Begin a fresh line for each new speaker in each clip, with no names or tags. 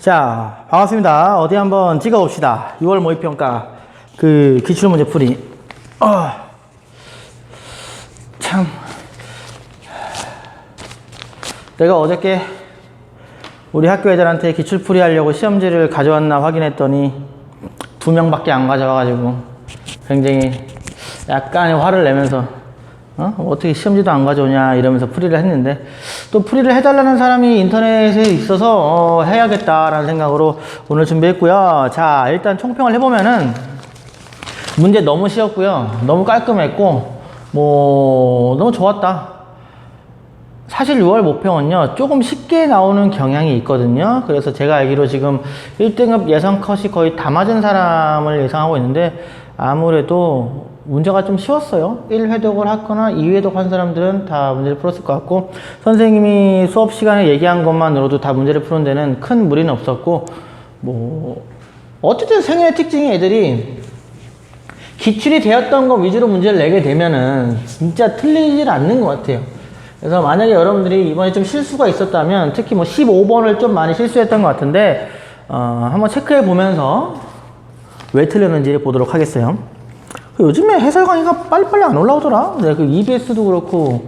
자, 반갑습니다. 어디 한번 찍어봅시다. 6월 모의평가 그 기출문제 풀이. 참, 내가 어저께 우리 학교 애들한테 기출풀이 하려고 시험지를 가져왔나 확인했더니 2명밖에 안 가져와가지고 굉장히 약간의 화를 내면서 어떻게 시험지도 안 가져오냐 이러면서 풀이를 했는데, 또 풀이를 해달라는 사람이 인터넷에 있어서 해야겠다라는 생각으로 오늘 준비했고요. 자, 일단 총평을 해보면은 문제 너무 쉬웠고요, 너무 깔끔했고 너무 좋았다. 사실 6월 모평은요 조금 쉽게 나오는 경향이 있거든요. 그래서 제가 알기로 지금 1등급 예상 컷이 거의 다 맞은 사람을 예상하고 있는데, 아무래도 문제가 좀 쉬웠어요. 1회독을 하거나 2회독 한 사람들은 다 문제를 풀었을 것 같고, 선생님이 수업 시간에 얘기한 것만으로도 다 문제를 푸는 데는 큰 무리는 없었고, 어쨌든 생일의 특징이 애들이 기출이 되었던 것 위주로 문제를 내게 되면은 진짜 틀리질 않는 것 같아요. 그래서 만약에 여러분들이 이번에 좀 실수가 있었다면, 특히 15번을 좀 많이 실수했던 것 같은데, 한번 체크해 보면서 왜 틀렸는지를 보도록 하겠어요. 요즘에 해설 강의가 빨리빨리 안 올라오더라. 네, 그 EBS도 그렇고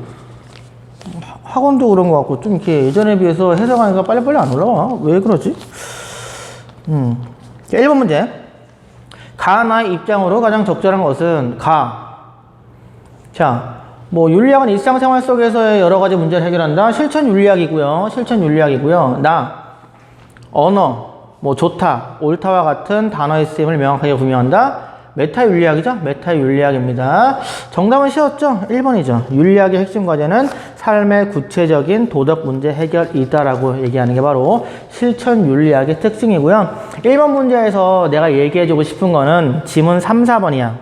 학원도 그런 것 같고, 좀 이렇게 예전에 비해서 해설 강의가 빨리빨리 안 올라와. 왜 그러지? 1번 문제. 가나의 입장으로 가장 적절한 것은 가. 자, 윤리학은 일상생활 속에서의 여러 가지 문제를 해결한다. 실천 윤리학이고요. 실천 윤리학이고요. 나, 언어, 좋다, 옳다와 같은 단어의 쓰임을 명확하게 구명한다. 메타 윤리학이죠. 메타 윤리학입니다. 정답은 쉬웠죠? 1번이죠. 윤리학의 핵심 과제는 삶의 구체적인 도덕 문제 해결이다라고 얘기하는 게 바로 실천 윤리학의 특징이고요. 1번 문제에서 내가 얘기해주고 싶은 거는 지문 3, 4번이야.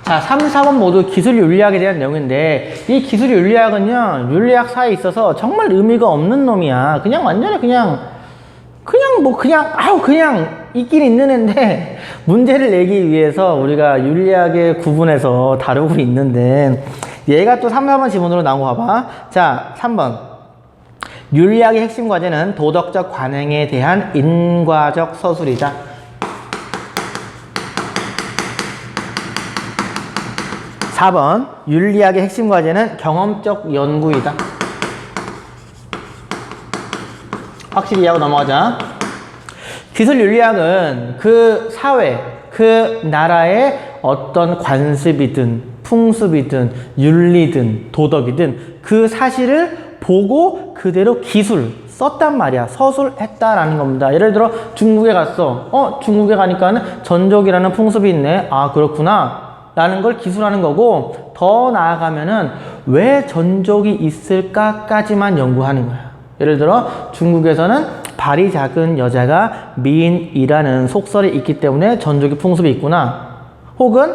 자, 3, 4번 모두 기술 윤리학에 대한 내용인데, 이 기술 윤리학은요, 윤리학사에 있어서 정말 의미가 없는 놈이야. 그냥 완전히 그냥 있긴 있는 앤데, 문제를 내기 위해서 우리가 윤리학의 구분해서 다루고 있는데, 얘가 또 3, 4번 지문으로 나온 거 봐봐. 자, 3번. 윤리학의 핵심 과제는 도덕적 관행에 대한 인과적 서술이다. 4번. 윤리학의 핵심 과제는 경험적 연구이다. 확실히 이해하고 넘어가자. 기술 윤리학은 그 사회, 그 나라의 어떤 관습이든 풍습이든 윤리든 도덕이든 그 사실을 보고 그대로 기술 썼단 말이야. 서술했다라는 겁니다. 예를 들어 중국에 갔어. 중국에 가니까는 전족이라는 풍습이 있네. 아, 그렇구나 라는 걸 기술하는 거고, 더 나아가면은 왜 전족이 있을까까지만 연구하는 거야. 예를 들어 중국에서는 발이 작은 여자가 미인이라는 속설이 있기 때문에 전족의 풍습이 있구나. 혹은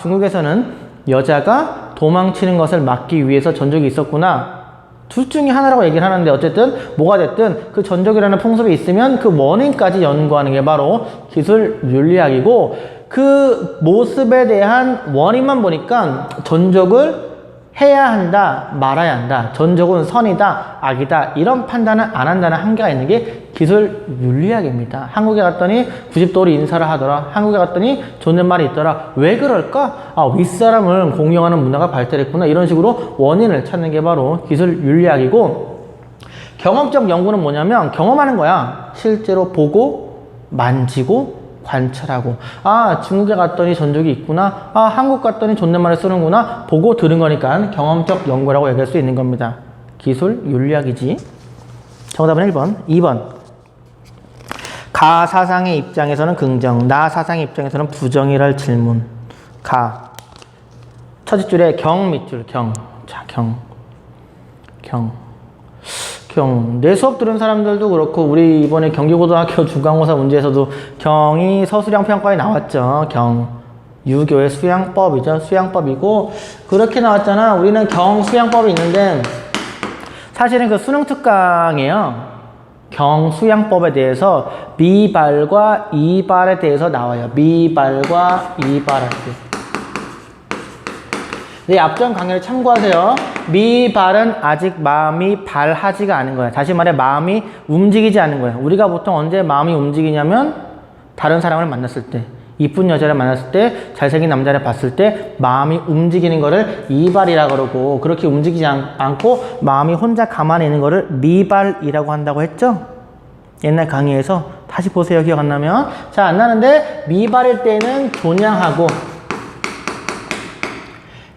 중국에서는 여자가 도망치는 것을 막기 위해서 전족이 있었구나. 둘 중에 하나라고 얘기를 하는데, 어쨌든 뭐가 됐든 그 전족이라는 풍습이 있으면 그 원인까지 연구하는 게 바로 기술 윤리학이고, 그 모습에 대한 원인만 보니까 전족을 해야 한다, 말아야 한다, 전족은 선이다, 악이다, 이런 판단은 안 한다는 한계가 있는 게 기술 윤리학입니다. 한국에 갔더니 90도로 인사를 하더라. 한국에 갔더니 존댓말이 있더라. 왜 그럴까? 윗사람을 공경하는 문화가 발달했구나. 이런 식으로 원인을 찾는 게 바로 기술 윤리학이고, 경험적 연구는 뭐냐면 경험하는 거야. 실제로 보고, 만지고, 관찰하고, 중국에 갔더니 전족이 있구나, 한국 갔더니 존댓말을 쓰는구나, 보고 들은 거니까 경험적 연구라고 얘기할 수 있는 겁니다. 기술 윤리학이지. 정답은 1번. 2번. 가 사상의 입장에서는 긍정, 나 사상의 입장에서는 부정이랄 질문. 가. 첫 줄에 경 밑줄, 경. 자, 경. 내 수업 들은 사람들도 그렇고, 우리 이번에 경기고등학교 중간고사 문제에서도 경이 서술형 평가에 나왔죠. 경. 유교의 수양법이죠. 수양법이고, 그렇게 나왔잖아. 우리는 경 수양법이 있는데, 사실은 그 수능 특강이에요. 경 수양법에 대해서 미발과 이발에 대해서 나와요. 미발과 이발할 때. 네, 앞전 강의를 참고하세요. 미발은 아직 마음이 발하지가 않은 거야. 다시 말해 마음이 움직이지 않은 거야. 우리가 보통 언제 마음이 움직이냐면 다른 사람을 만났을 때, 이쁜 여자를 만났을 때, 잘생긴 남자를 봤을 때 마음이 움직이는 거를 이발이라고 그러고, 그렇게 움직이지 않고 마음이 혼자 가만히 있는 거를 미발이라고 한다고 했죠? 옛날 강의에서 다시 보세요. 기억 안 나면. 자, 안 나는데 미발일 때는 존양하고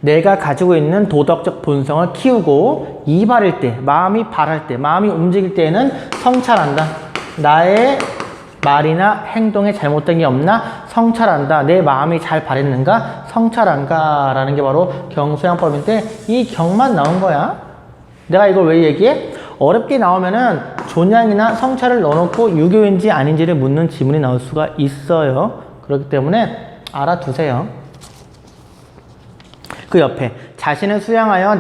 내가 가지고 있는 도덕적 본성을 키우고, 이발일 때, 마음이 발할 때, 마음이 움직일 때는 성찰한다. 나의 말이나 행동에 잘못된 게 없나? 성찰한다. 내 마음이 잘 발했는가? 성찰한가? 라는 게 바로 경수양법인데, 이 경만 나온 거야. 내가 이걸 왜 얘기해? 어렵게 나오면은 존양이나 성찰을 넣어놓고 유교인지 아닌지를 묻는 지문이 나올 수가 있어요. 그렇기 때문에 알아두세요. 그 옆에 자신을 수양하여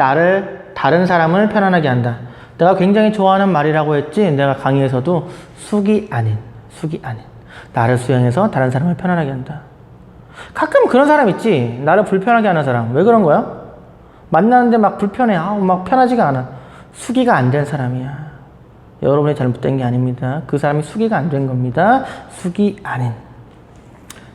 다른 사람을 편안하게 한다. 내가 굉장히 좋아하는 말이라고 했지. 내가 강의에서도 숙이 아닌. 나를 수양해서 다른 사람을 편안하게 한다. 가끔 그런 사람 있지. 나를 불편하게 하는 사람. 왜 그런 거야? 만나는데 막 불편해. 막 편하지가 않아. 수기가 안 된 사람이야. 여러분이 잘못된 게 아닙니다. 그 사람이 수기가 안 된 겁니다. 숙이 아닌.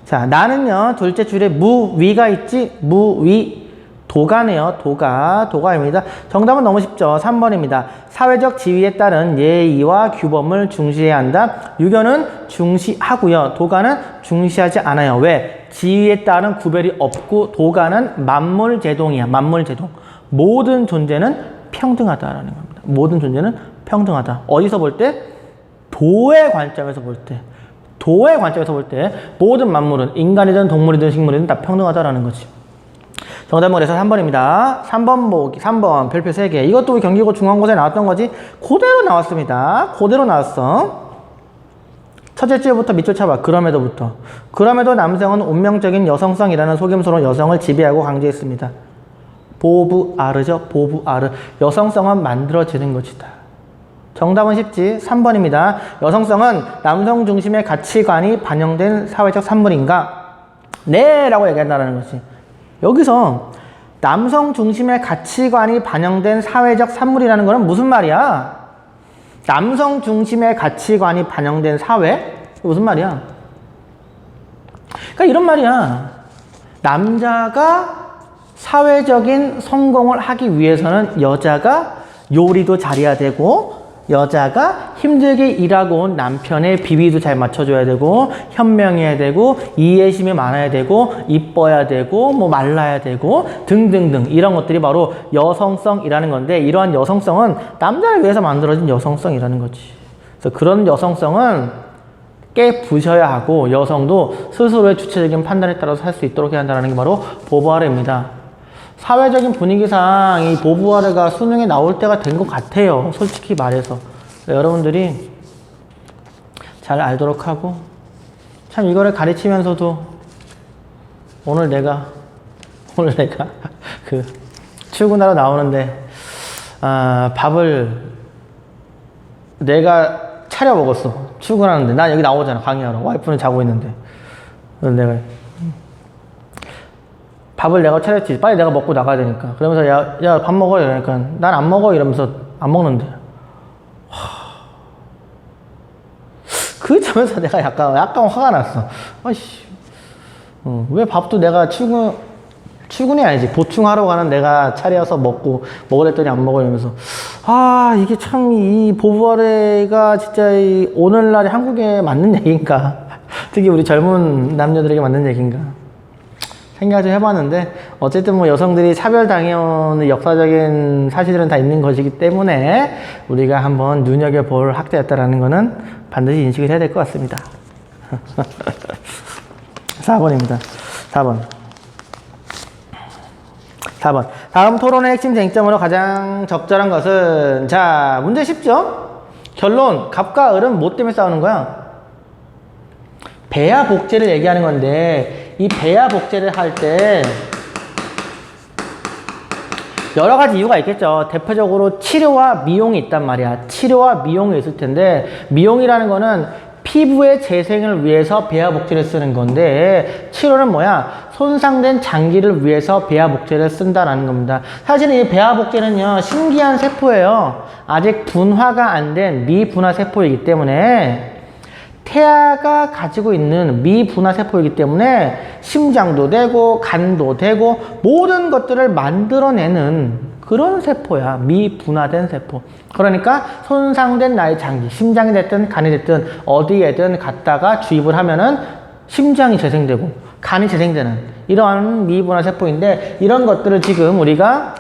자, 나는요, 둘째 줄에 무위가 있지? 무위. 도가네요. 도가입니다. 정답은 너무 쉽죠. 3번입니다. 사회적 지위에 따른 예의와 규범을 중시해야 한다. 유교는 중시하고요. 도가는 중시하지 않아요. 왜? 지위에 따른 구별이 없고, 도가는 만물제동이야. 만물제동. 모든 존재는 평등하다라는 겁니다. 모든 존재는 평등하다. 어디서 볼 때? 도의 관점에서 볼 때. 모든 만물은 인간이든 동물이든 식물이든 다 평등하다라는 거지. 정답은 그래서 3번입니다. 3번 별표 3개. 이것도 경기고 중간고사에 나왔던 거지. 그대로 나왔습니다. 그대로 나왔어. 첫째 줄부터 밑줄 쳐봐. 그럼에도 남성은 운명적인 여성성이라는 속임수로 여성을 지배하고 강제했습니다. 보부아르죠. 보부아르. 여성성은 만들어지는 것이다. 정답은 쉽지. 3번입니다. 여성성은 남성 중심의 가치관이 반영된 사회적 산물인가? 네! 라고 얘기한다는 것이. 여기서 남성 중심의 가치관이 반영된 사회적 산물이라는 거는 무슨 말이야? 남성 중심의 가치관이 반영된 사회? 무슨 말이야? 그러니까 이런 말이야. 남자가 사회적인 성공을 하기 위해서는 여자가 요리도 잘해야 되고, 여자가 힘들게 일하고 온 남편의 비위도 잘 맞춰줘야 되고, 현명해야 되고, 이해심이 많아야 되고, 이뻐야 되고, 뭐 말라야 되고 등등등, 이런 것들이 바로 여성성이라는 건데, 이러한 여성성은 남자를 위해서 만들어진 여성성이라는 거지. 그래서 그런 여성성은 깨부셔야 하고, 여성도 스스로의 주체적인 판단에 따라서 살 수 있도록 해야 한다는 게 바로 보부아르입니다. 사회적인 분위기상 이 보부아르가 수능에 나올 때가 된 것 같아요. 솔직히 말해서. 여러분들이 잘 알도록 하고, 참 이거를 가르치면서도 오늘 내가 그 출근하러 나오는데 밥을 내가 차려 먹었어. 출근하는데. 난 여기 나오잖아. 강의하러. 와이프는 자고 있는데. 그래서 내가 밥을 내가 차렸지. 빨리 내가 먹고 나가야 되니까. 그러면서 야, 밥 먹어. 이러니까 난 안 먹어. 이러면서 안 먹는데. 그 점에서 내가 약간 화가 났어. 아이씨. 왜 밥도 내가 출근이 아니지. 보충하러 가는 내가 차려서 먹으려 했더니 안 먹어. 이러면서. 이게 참 이 보부아르가 진짜 오늘날의 한국에 맞는 얘기인가. 특히 우리 젊은 남녀들에게 맞는 얘기인가. 생각을 좀 해봤는데, 어쨌든 뭐 여성들이 차별당해오는 역사적인 사실들은 다 있는 것이기 때문에 우리가 한번 눈여겨볼 학자였다라는 거는 반드시 인식을 해야 될 것 같습니다. 4번입니다. 4번. 다음 토론의 핵심 쟁점으로 가장 적절한 것은, 자, 문제 쉽죠? 결론. 갑과 을은 뭐 때문에 싸우는 거야? 배아 복제를 얘기하는 건데, 이 배아 복제를 할 때 여러 가지 이유가 있겠죠. 대표적으로 치료와 미용이 있단 말이야. 치료와 미용이 있을 텐데, 미용이라는 거는 피부의 재생을 위해서 배아 복제를 쓰는 건데, 치료는 뭐야? 손상된 장기를 위해서 배아 복제를 쓴다라는 겁니다. 사실은 이 배아 복제는요, 신기한 세포예요. 아직 분화가 안 된 미분화 세포이기 때문에 태아가 가지고 있는 미분화 세포이기 때문에 심장도 되고 간도 되고 모든 것들을 만들어내는 그런 세포야. 미분화된 세포. 그러니까 손상된 나의 장기, 심장이 됐든 간이 됐든 어디에든 갖다가 주입을 하면은 심장이 재생되고 간이 재생되는 이러한 미분화 세포인데, 이런 것들을 지금 우리가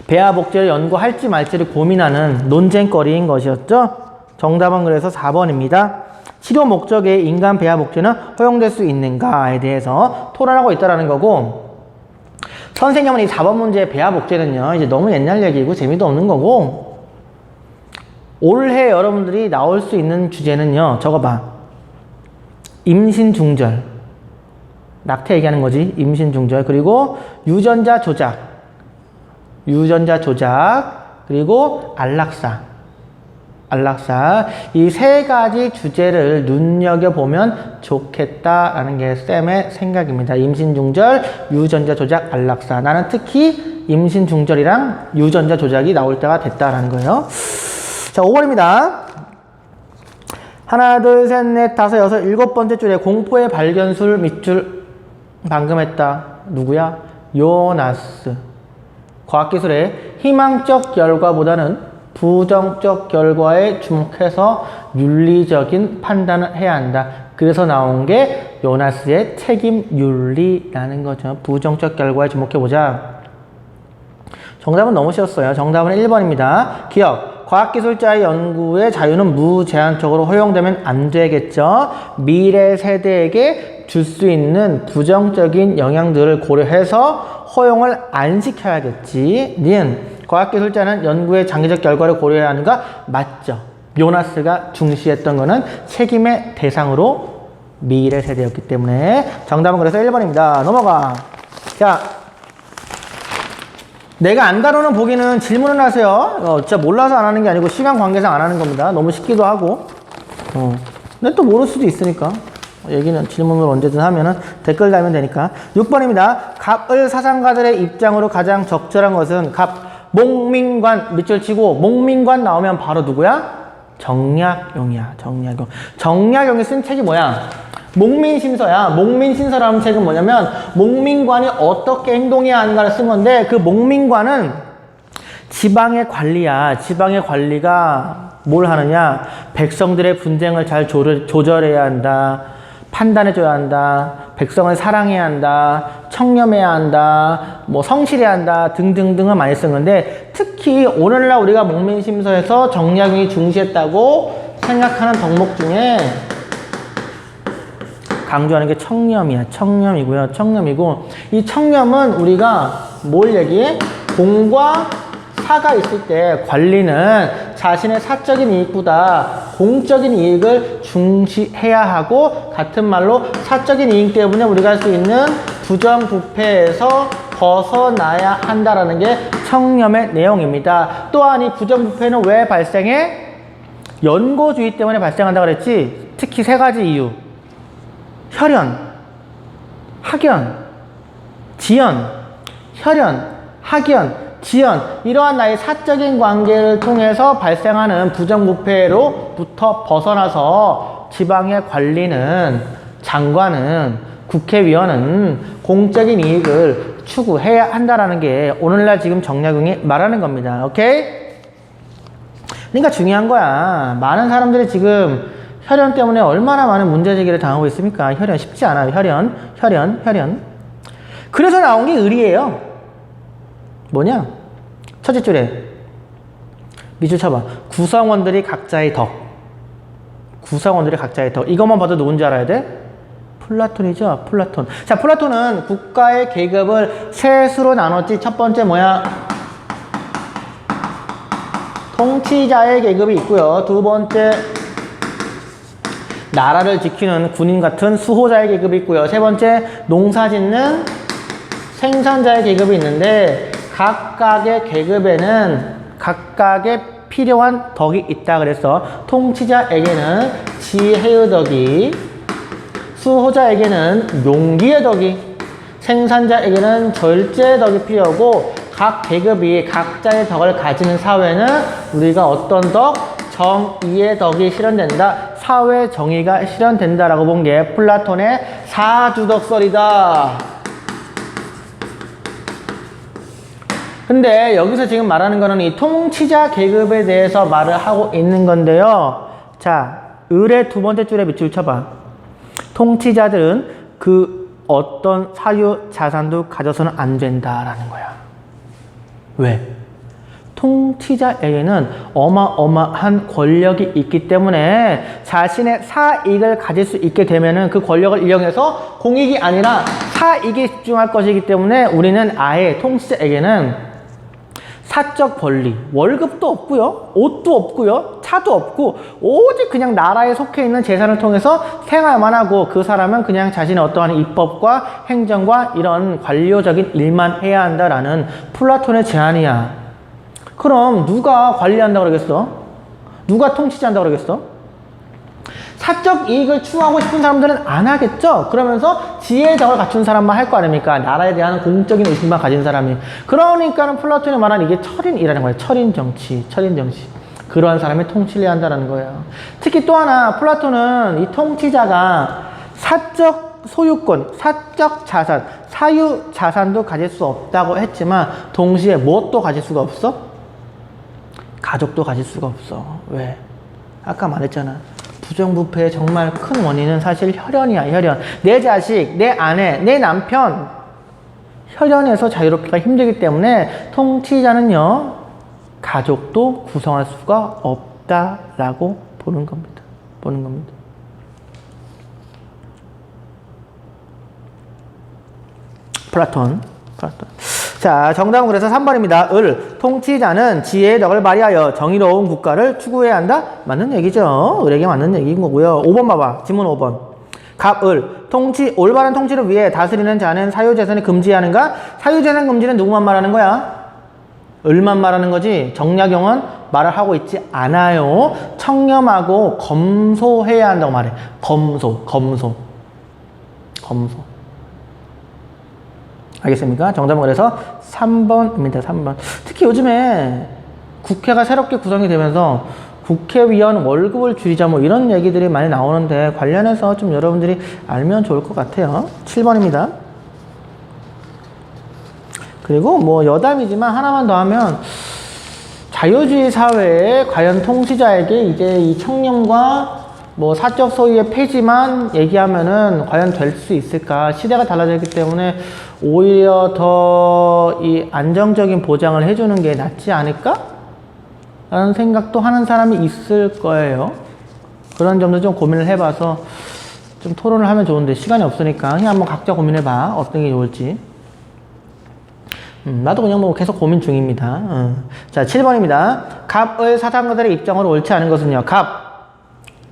배아 복제를 연구할지 말지를 고민하는 논쟁거리인 것이었죠. 정답은 그래서 4번입니다. 치료 목적의 인간 배아 복제는 허용될 수 있는가에 대해서 토론하고 있다는 거고, 선생님은 이 4번 문제의 배아 복제는요, 이제 너무 옛날 얘기고 재미도 없는 거고, 올해 여러분들이 나올 수 있는 주제는요, 적어봐. 임신 중절. 낙태 얘기하는 거지. 임신 중절. 그리고 유전자 조작. 그리고 안락사. 이 세 가지 주제를 눈여겨보면 좋겠다라는 게 쌤의 생각입니다. 임신 중절, 유전자 조작, 안락사. 나는 특히 임신 중절이랑 유전자 조작이 나올 때가 됐다라는 거예요. 자, 5번입니다. 하나, 둘, 셋, 넷, 다섯, 여섯, 일곱 번째 줄에 공포의 발견술 밑줄 방금 했다. 누구야? 요나스. 과학기술의 희망적 결과보다는 부정적 결과에 주목해서 윤리적인 판단을 해야 한다. 그래서 나온 게 요나스의 책임 윤리라는 거죠. 부정적 결과에 주목해보자. 정답은 너무 쉬웠어요. 정답은 1번입니다. 기억. 과학기술자의 연구의 자유는 무제한적으로 허용되면 안 되겠죠. 미래 세대에게 줄 수 있는 부정적인 영향들을 고려해서 허용을 안 시켜야겠지. 니은. 과학기술자는 연구의 장기적 결과를 고려해야 하는가? 맞죠. 요나스가 중시했던 거는 책임의 대상으로 미래 세대였기 때문에 정답은 그래서 1번입니다. 넘어가. 자, 내가 안 다루는 보기는 질문을 하세요. 진짜 몰라서 안 하는 게 아니고 시간 관계상 안 하는 겁니다. 너무 쉽기도 하고. 근데 또 모를 수도 있으니까. 얘기는 질문을 언제든 하면은 댓글 달면 되니까. 6번입니다. 갑을 사상가들의 입장으로 가장 적절한 것은 갑. 목민관 밑줄 치고 목민관 나오면 바로 누구야? 정약용이야. 정약용이 쓴 책이 뭐야? 목민심서야. 목민심서라는 책은 뭐냐면 목민관이 어떻게 행동해야 하는가를 쓴 건데, 그 목민관은 지방의 관리야. 지방의 관리가 뭘 하느냐? 백성들의 분쟁을 잘 조절해야 한다. 판단해줘야 한다. 백성을 사랑해야 한다. 청렴해야 한다. 뭐 성실해야 한다. 등등등을 많이 쓴 건데, 특히 오늘날 우리가 목민심서에서 정약용이 중시했다고 생각하는 덕목 중에 강조하는 게 청렴이야. 청렴이고요. 청렴이고, 이 청렴은 우리가 뭘 얘기해? 공과 사가 있을 때 관리는 자신의 사적인 이익보다 공적인 이익을 중시해야 하고, 같은 말로 사적인 이익 때문에 우리가 할 수 있는 부정부패에서 벗어나야 한다라는 게 청렴의 내용입니다. 또한 이 부정부패는 왜 발생해? 연고주의 때문에 발생한다고 그랬지. 특히 세 가지 이유. 혈연, 학연, 지연. 혈연, 학연, 지연, 이러한 나의 사적인 관계를 통해서 발생하는 부정부패로부터 벗어나서 지방의 관리는, 장관은, 국회의원은 공적인 이익을 추구해야 한다라는 게 오늘날 지금 정약용이 말하는 겁니다. 오케이? 그러니까 중요한 거야. 많은 사람들이 지금 혈연 때문에 얼마나 많은 문제제기를 당하고 있습니까? 혈연 쉽지 않아요. 혈연. 그래서 나온 게 을이에요. 뭐냐? 첫째 줄에 밑줄 쳐봐. 구성원들이 각자의 덕. 이것만 봐도 누군지 알아야 돼? 플라톤이죠. 플라톤. 자, 플라톤은 국가의 계급을 셋으로 나눴지. 첫 번째 뭐야? 통치자의 계급이 있고요. 두 번째 나라를 지키는 군인 같은 수호자의 계급이 있고요. 세 번째 농사짓는 생산자의 계급이 있는데, 각각의 계급에는 각각의 필요한 덕이 있다 그래서 통치자에게는 지혜의 덕이, 수호자에게는 용기의 덕이, 생산자에게는 절제 덕이 필요하고 각 계급이 각자의 덕을 가지는 사회는 우리가 어떤 덕? 정의의 덕이 실현된다. 사회 정의가 실현된다라고 본 게 플라톤의 사주덕설이다. 근데 여기서 지금 말하는 거는 이 통치자 계급에 대해서 말을 하고 있는 건데요. 자, 을의 두 번째 줄에 밑줄 쳐봐. 통치자들은 그 어떤 사유 자산도 가져서는 안 된다라는 거야. 왜? 통치자에게는 어마어마한 권력이 있기 때문에 자신의 사익을 가질 수 있게 되면은 그 권력을 이용해서 공익이 아니라 사익에 집중할 것이기 때문에 우리는 아예 통치자에게는 사적 권리, 월급도 없고요, 옷도 없고요, 차도 없고 오직 그냥 나라에 속해 있는 재산을 통해서 생활만 하고 그 사람은 그냥 자신의 어떠한 입법과 행정과 이런 관료적인 일만 해야 한다라는 플라톤의 제안이야. 그럼 누가 관리한다고 그러겠어? 누가 통치한다고 그러겠어? 사적 이익을 추구하고 싶은 사람들은 안 하겠죠? 그러면서 지혜의 덕을 갖춘 사람만 할 거 아닙니까? 나라에 대한 공적인 의식만 가진 사람이. 그러니까는 플라톤이 말한 이게 철인이라는 거예요. 철인 정치, 철인 정치. 그러한 사람이 통치를 해야 한다는 거예요. 특히 또 하나, 플라톤은 이 통치자가 사적 소유권, 사적 자산, 사유 자산도 가질 수 없다고 했지만 동시에 무엇도 가질 수가 없어? 가족도 가질 수가 없어. 왜? 아까 말했잖아. 부정부패의 정말 큰 원인은 사실 혈연이야, 혈연. 내 자식, 내 아내, 내 남편. 혈연에서 자유롭기가 힘들기 때문에 통치자는요, 가족도 구성할 수가 없다라고 보는 겁니다. 보는 겁니다. 플라톤. 자, 정답은 그래서 3번입니다. 을. 통치자는 지혜의 덕을 발휘하여 정의로운 국가를 추구해야 한다? 맞는 얘기죠. 을에게 맞는 얘기인 거고요. 5번 봐봐. 지문 5번. 갑, 을. 올바른 통치를 위해 다스리는 자는 사유재산을 금지하는가? 사유재산 금지는 누구만 말하는 거야? 을만 말하는 거지. 정약용은 말을 하고 있지 않아요. 청렴하고 검소해야 한다고 말해. 검소. 알겠습니까? 정답은 그래서 3번입니다. 3번. 특히 요즘에 국회가 새롭게 구성이 되면서 국회의원 월급을 줄이자 뭐 이런 얘기들이 많이 나오는데 관련해서 좀 여러분들이 알면 좋을 것 같아요. 7번입니다. 그리고 뭐 여담이지만 하나만 더 하면 자유주의 사회에 과연 통치자에게 이제 이 청렴과 뭐 사적 소유의 폐지만 얘기하면은 과연 될 수 있을까? 시대가 달라졌기 때문에 오히려 더 이 안정적인 보장을 해주는 게 낫지 않을까? 라는 생각도 하는 사람이 있을 거예요. 그런 점도 좀 고민을 해봐서 좀 토론을 하면 좋은데 시간이 없으니까 그냥 한번 각자 고민해봐. 어떤 게 좋을지. 나도 그냥 뭐 계속 고민 중입니다. 자, 7번입니다. 갑의 사상가들의 입장으로 옳지 않은 것은요. 갑.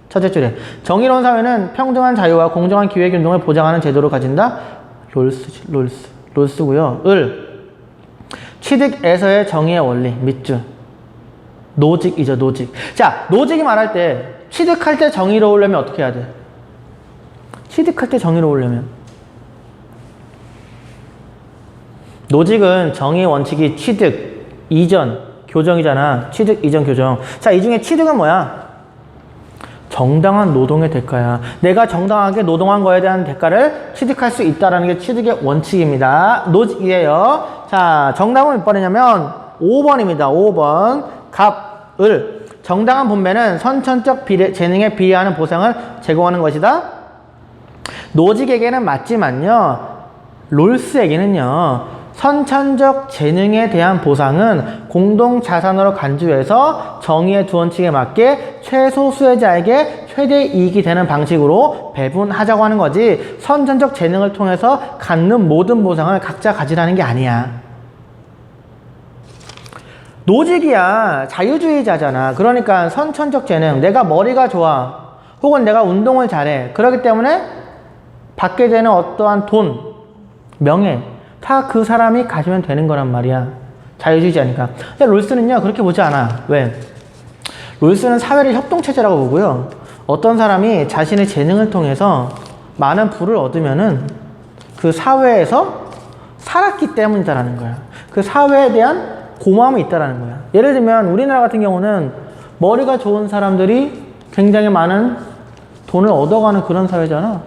첫째 줄에 정의로운 사회는 평등한 자유와 공정한 기회균등을 보장하는 제도를 가진다. 롤스고요. 을. 취득에서의 정의의 원리. 밑줄. 노직이죠. 노직. 자, 노직이 말할 때 취득할 때 정의로우려면 어떻게 해야 돼? 취득할 때 정의로우려면 노직은 정의 원칙이 취득, 이전, 교정이잖아. 취득, 이전, 교정. 자, 이 중에 취득은 뭐야? 정당한 노동의 대가야. 내가 정당하게 노동한 거에 대한 대가를 취득할 수 있다는 게 취득의 원칙입니다. 노직이에요. 자, 정답은 몇 번이냐면 5번입니다. 5번. 갑, 을. 정당한 분배는 선천적 재능에 비례하는 보상을 제공하는 것이다. 노직에게는 맞지만요. 롤스에게는요. 선천적 재능에 대한 보상은 공동자산으로 간주해서 정의의 두 원칙에 맞게 최소 수혜자에게 최대 이익이 되는 방식으로 배분하자고 하는 거지 선천적 재능을 통해서 갖는 모든 보상을 각자 가지라는 게 아니야. 노직이야. 자유주의자잖아. 그러니까 선천적 재능, 내가 머리가 좋아 혹은 내가 운동을 잘해. 그렇기 때문에 받게 되는 어떠한 돈, 명예 다 그 사람이 가지면 되는 거란 말이야. 자유주의자니까. 근데 롤스는요 그렇게 보지 않아. 왜? 롤스는 사회를 협동체제라고 보고요. 어떤 사람이 자신의 재능을 통해서 많은 부를 얻으면은 그 사회에서 살았기 때문이다라는 거야. 그 사회에 대한 고마움이 있다라는 거야. 예를 들면 우리나라 같은 경우는 머리가 좋은 사람들이 굉장히 많은 돈을 얻어가는 그런 사회잖아.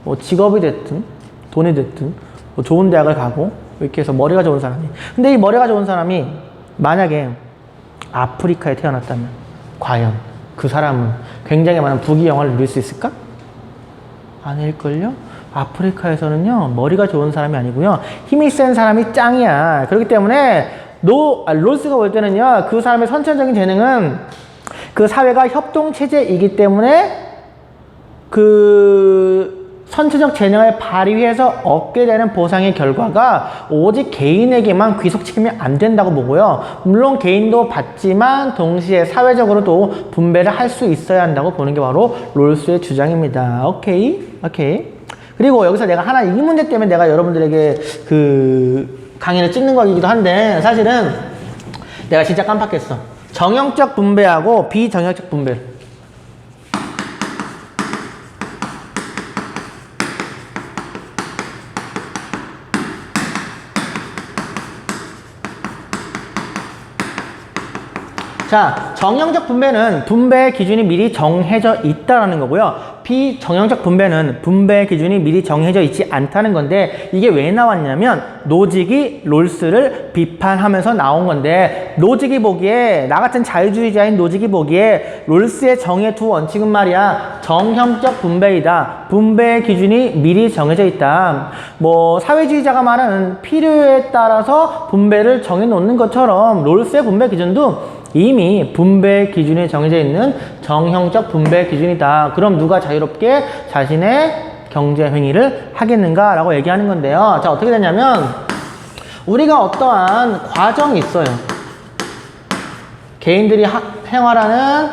뭐 직업이 됐든 돈이 됐든 뭐 좋은 대학을 가고 이렇게 해서 머리가 좋은 사람이. 근데 이 머리가 좋은 사람이 만약에 아프리카에 태어났다면 과연 그 사람은 굉장히 많은 부귀영화를 누릴 수 있을까? 아닐걸요? 아프리카에서는요 머리가 좋은 사람이 아니고요 힘이 센 사람이 짱이야. 그렇기 때문에 롤스가 볼 때는요 그 사람의 선천적인 재능은 그 사회가 협동체제이기 때문에 그 선천적 재능을 발휘해서 얻게 되는 보상의 결과가 오직 개인에게만 귀속시키면 안 된다고 보고요. 물론 개인도 받지만 동시에 사회적으로도 분배를 할 수 있어야 한다고 보는 게 바로 롤스의 주장입니다. 오케이? 그리고 여기서 내가 하나 이 문제 때문에 내가 여러분들에게 그 강의를 찍는 거이기도 한데 사실은 내가 진짜 깜빡했어. 정형적 분배하고 비정형적 분배. 자, 정형적 분배는 분배의 기준이 미리 정해져 있다라는 거고요. 비정형적 분배는 분배의 기준이 미리 정해져 있지 않다는 건데 이게 왜 나왔냐면 노직이 롤스를 비판하면서 나온 건데 노직이 보기에 나 같은 자유주의자인 노직이 보기에 롤스의 정의 두 원칙은 말이야 정형적 분배이다. 분배의 기준이 미리 정해져 있다. 뭐 사회주의자가 말하는 필요에 따라서 분배를 정해 놓는 것처럼 롤스의 분배 기준도 이미 분배 기준에 정해져 있는 정형적 분배 기준이다. 그럼 누가 자유롭게 자신의 경제 행위를 하겠는가? 라고 얘기하는 건데요. 자, 어떻게 되냐면 우리가 어떠한 과정이 있어요. 개인들이 생활하는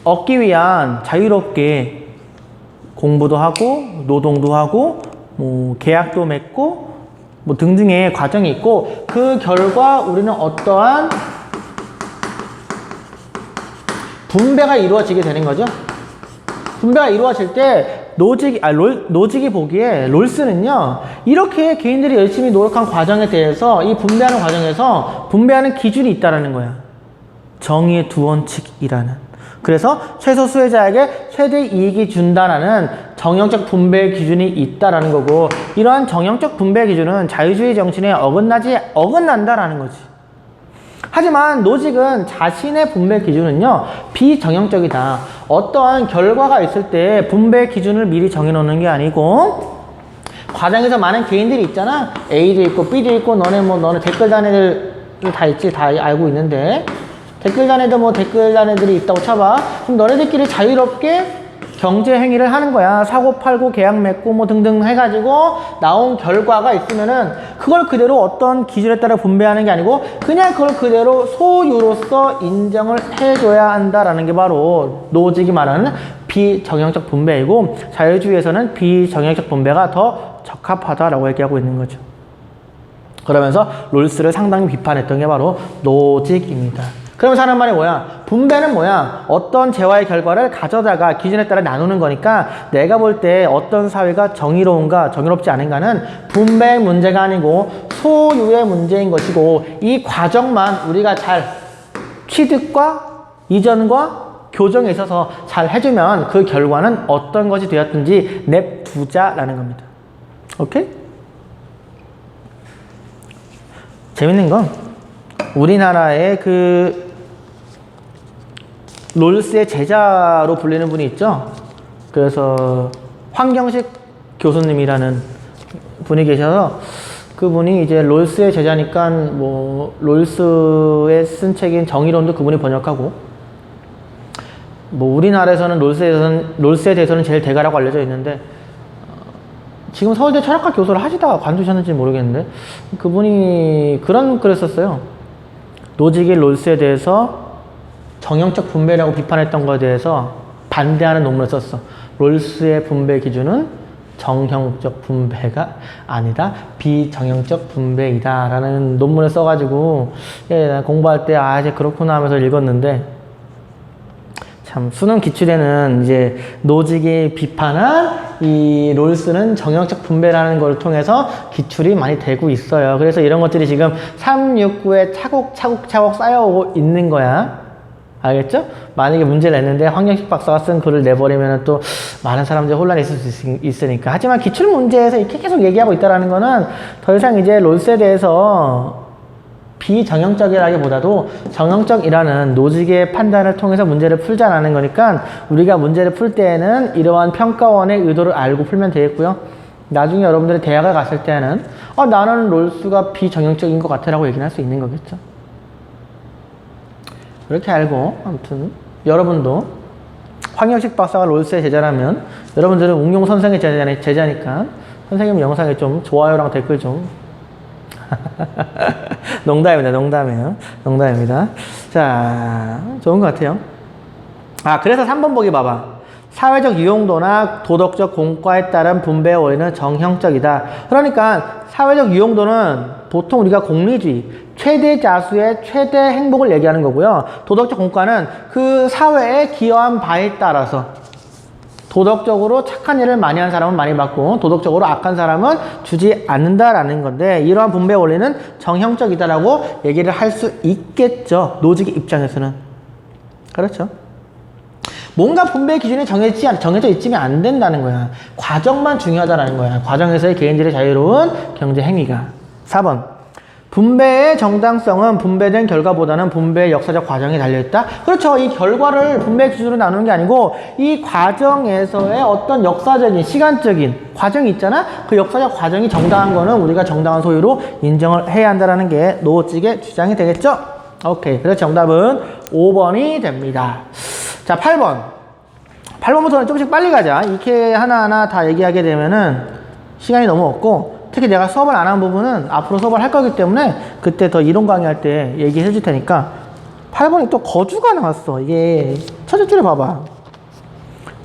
얻기 위한 자유롭게 공부도 하고 노동도 하고 계약도 맺고 등등의 과정이 있고 그 결과 우리는 어떠한 분배가 이루어지게 되는 거죠. 분배가 이루어질 때 노직이 보기에 롤스는요 이렇게 개인들이 열심히 노력한 과정에 대해서 이 분배하는 과정에서 분배하는 기준이 있다라는 거야. 정의의 두 원칙이라는. 그래서 최소 수혜자에게 최대 이익이 준다라는 정형적 분배 기준이 있다라는 거고 이러한 정형적 분배 기준은 자유주의 정신에 어긋난다라는 거지. 하지만 노직은 자신의 분배 기준은요 비정형적이다. 어떠한 결과가 있을 때 분배 기준을 미리 정해놓는 게 아니고 과정에서 많은 개인들이 있잖아. A도 있고 B도 있고 너네 댓글 단 애들 다 있지. 다 알고 있는데 댓글 단 애들 댓글 단 애들이 있다고 쳐봐. 그럼 너네들끼리 자유롭게 경제 행위를 하는 거야. 사고 팔고 계약 맺고 등등 해가지고 나온 결과가 있으면은 그걸 그대로 어떤 기준에 따라 분배하는 게 아니고 그냥 그걸 그대로 소유로서 인정을 해줘야 한다라는 게 바로 노직이 말하는 비정형적 분배이고 자유주의에서는 비정형적 분배가 더 적합하다라고 얘기하고 있는 거죠. 그러면서 롤스를 상당히 비판했던 게 바로 노직입니다. 그러면서 하는 말이 뭐야? 분배는 뭐야? 어떤 재화의 결과를 가져다가 기준에 따라 나누는 거니까 내가 볼 때 어떤 사회가 정의로운가 정의롭지 않은가는 분배의 문제가 아니고 소유의 문제인 것이고 이 과정만 우리가 잘 취득과 이전과 교정에 있어서 잘 해주면 그 결과는 어떤 것이 되었든지 냅두자라는 겁니다. 오케이? 재밌는 건 우리나라의 롤스의 제자로 불리는 분이 있죠. 그래서 황경식 교수님이라는 분이 계셔서 그분이 이제 롤스의 제자니까 롤스의 쓴 책인 정의론도 그분이 번역하고 우리나라에서는 롤스에 대해서는 제일 대가라고 알려져 있는데 지금 서울대 철학과 교수를 하시다가 관두셨는지 모르겠는데 그분이 그런 글을 썼어요. 노직이 롤스에 대해서 정형적 분배라고 비판했던 것에 대해서 반대하는 논문을 썼어. 롤스의 분배 기준은 정형적 분배가 아니다. 비정형적 분배이다. 라는 논문을 써가지고 공부할 때 이제 그렇구나 하면서 읽었는데 참 수능 기출에는 이제 노직이 비판한 이 롤스는 정형적 분배라는 걸 통해서 기출이 많이 되고 있어요. 그래서 이런 것들이 지금 369에 차곡차곡 쌓여오고 있는 거야. 알겠죠? 만약에 문제를 냈는데 황영식 박사가 쓴 글을 내버리면 또 많은 사람들이 혼란이 있을 수 있으니까. 하지만 기출 문제에서 이렇게 계속 얘기하고 있다는 거는 더 이상 이제 롤스에 대해서 비정형적이라기보다도 정형적이라는 노직의 판단을 통해서 문제를 풀자라는 거니까 우리가 문제를 풀 때에는 이러한 평가원의 의도를 알고 풀면 되겠고요. 나중에 여러분들이 대학을 갔을 때는 나는 롤스가 비정형적인 것 같아 라고 얘기를 할 수 있는 거겠죠. 그렇게 알고 아무튼 여러분도 황영식 박사가 롤스의 제자라면 여러분들은 웅용 선생의 제자니까 선생님 영상에 좀 좋아요랑 댓글 좀 농담입니다. 자, 좋은 것 같아요. 그래서 3번 보기 봐봐. 사회적 유용도나 도덕적 공과에 따른 분배의 원리는 정형적이다. 그러니까 사회적 유용도는 보통 우리가 공리주의, 최대 자수의 최대 행복을 얘기하는 거고요. 도덕적 공과는 그 사회에 기여한 바에 따라서 도덕적으로 착한 일을 많이 한 사람은 많이 받고 도덕적으로 악한 사람은 주지 않는다라는 건데 이러한 분배 원리는 정형적이다라고 얘기를 할 수 있겠죠. 노직의 입장에서는. 그렇죠. 뭔가 분배 기준이 정해져 있지면 안 된다는 거야. 과정만 중요하다는 거야. 과정에서의 개인들의 자유로운 경제 행위가. 4번. 분배의 정당성은 분배된 결과보다는 분배의 역사적 과정이 달려있다. 그렇죠. 이 결과를 분배 기준으로 나누는 게 아니고 이 과정에서의 어떤 역사적인 시간적인 과정이 있잖아. 그 역사적 과정이 정당한 거는 우리가 정당한 소유로 인정을 해야 한다는 게 노직의 주장이 되겠죠. 오케이. 그래서 정답은 5번이 됩니다. 자, 8번. 8번부터는 조금씩 빨리 가자. 이렇게 하나하나 다 얘기하게 되면은 시간이 너무 없고 특히 내가 수업을 안 한 부분은 앞으로 수업을 할 거기 때문에 그때 더 이론 강의할 때 얘기해 줄 테니까 8번이 또 거주가 나왔어. 이게 첫째 줄에 봐봐.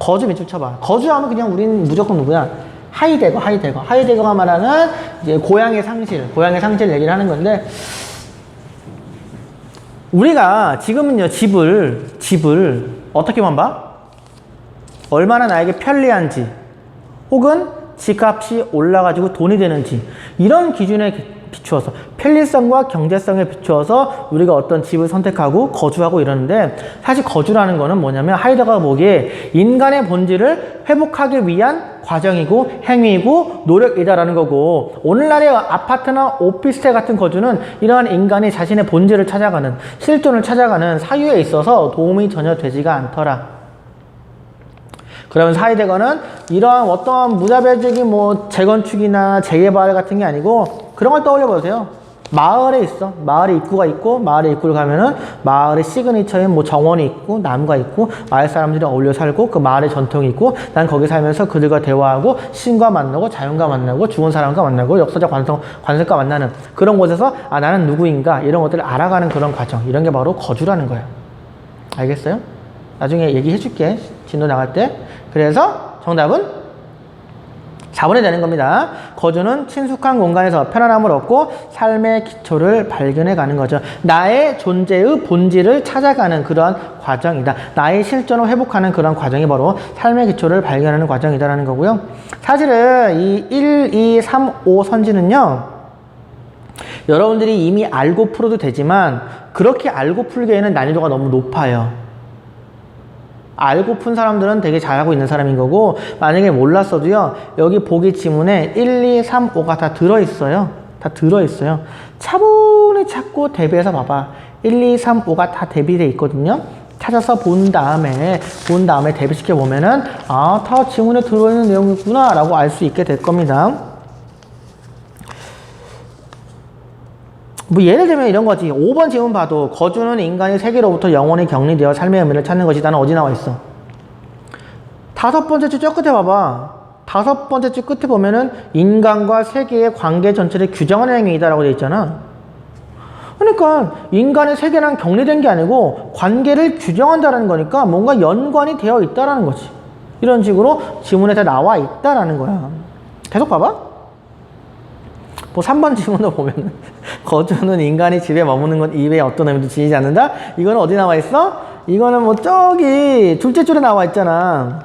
거주 밑줄 쳐봐. 거주하면 그냥 우린 무조건 누구야? 하이데거가 말하는 이제 고향의 상실 얘기를 하는 건데 우리가 지금은요 집을 어떻게만 봐? 얼마나 나에게 편리한지 혹은 집값이 올라가지고 돈이 되는지 이런 기준에 비추어서 편리성과 경제성에 비추어서 우리가 어떤 집을 선택하고 거주하고 이러는데 사실 거주라는 거는 뭐냐면 하이데거가 보기에 인간의 본질을 회복하기 위한 과정이고 행위이고 노력이다라는 거고 오늘날의 아파트나 오피스텔 같은 거주는 이러한 인간이 자신의 본질을 찾아가는 실존을 찾아가는 사유에 있어서 도움이 전혀 되지가 않더라. 그러면서 하이데거는 이러한 어떠한 무자별적인 재건축이나 재개발 같은 게 아니고 그런 걸 떠올려 보세요. 마을에 있어. 마을에 입구가 있고 마을에 입구를 가면은 마을의 시그니처인 정원이 있고 나무가 있고 마을 사람들이 어울려 살고 그 마을의 전통이 있고 난 거기 살면서 그들과 대화하고 신과 만나고 자연과 만나고 죽은 사람과 만나고 역사적 관습과 만나는 그런 곳에서 나는 누구인가 이런 것들을 알아가는 그런 과정 이런 게 바로 거주라는 거야. 알겠어요? 나중에 얘기해 줄게. 진도 나갈 때. 그래서 정답은 4번이 되는 겁니다. 거주는 친숙한 공간에서 편안함을 얻고 삶의 기초를 발견해 가는 거죠. 나의 존재의 본질을 찾아가는 그러한 과정이다. 나의 실존을 회복하는 그런 과정이 바로 삶의 기초를 발견하는 과정이다라는 거고요. 사실은 이 1, 2, 3, 5 선지는요. 여러분들이 이미 알고 풀어도 되지만 그렇게 알고 풀기에는 난이도가 너무 높아요. 알고 푼 사람들은 되게 잘하고 있는 사람인 거고 만약에 몰랐어도요 여기 보기 지문에 1, 2, 3, 5가 다 들어있어요. 다 들어있어요. 차분히 찾고 대비해서 봐봐. 1, 2, 3, 5가 다 대비되어 있거든요. 찾아서 본 다음에 대비시켜 보면은 다 지문에 들어있는 내용이구나 라고 알 수 있게 될 겁니다. 예를 들면 이런 거지. 5번 지문 봐도 거주는 인간이 세계로부터 영원히 격리되어 삶의 의미를 찾는 것이다는 어디 나와 있어? 5번째 줄 저 끝에 봐봐. 5번째 줄 끝에 보면은 인간과 세계의 관계 전체를 규정하는 행위이다라고 되어 있잖아. 그러니까 인간의 세계랑 격리된 게 아니고 관계를 규정한다는 거니까 뭔가 연관이 되어 있다라는 거지. 이런 식으로 지문에 다 나와 있다라는 거야. 계속 봐봐. 3번 지문을 보면은 거주는 인간이 집에 머무는 것 이외에 어떤 의미도 지니지 않는다? 이거는 어디 나와 있어? 이거는 뭐 저기 둘째 줄에 나와 있잖아.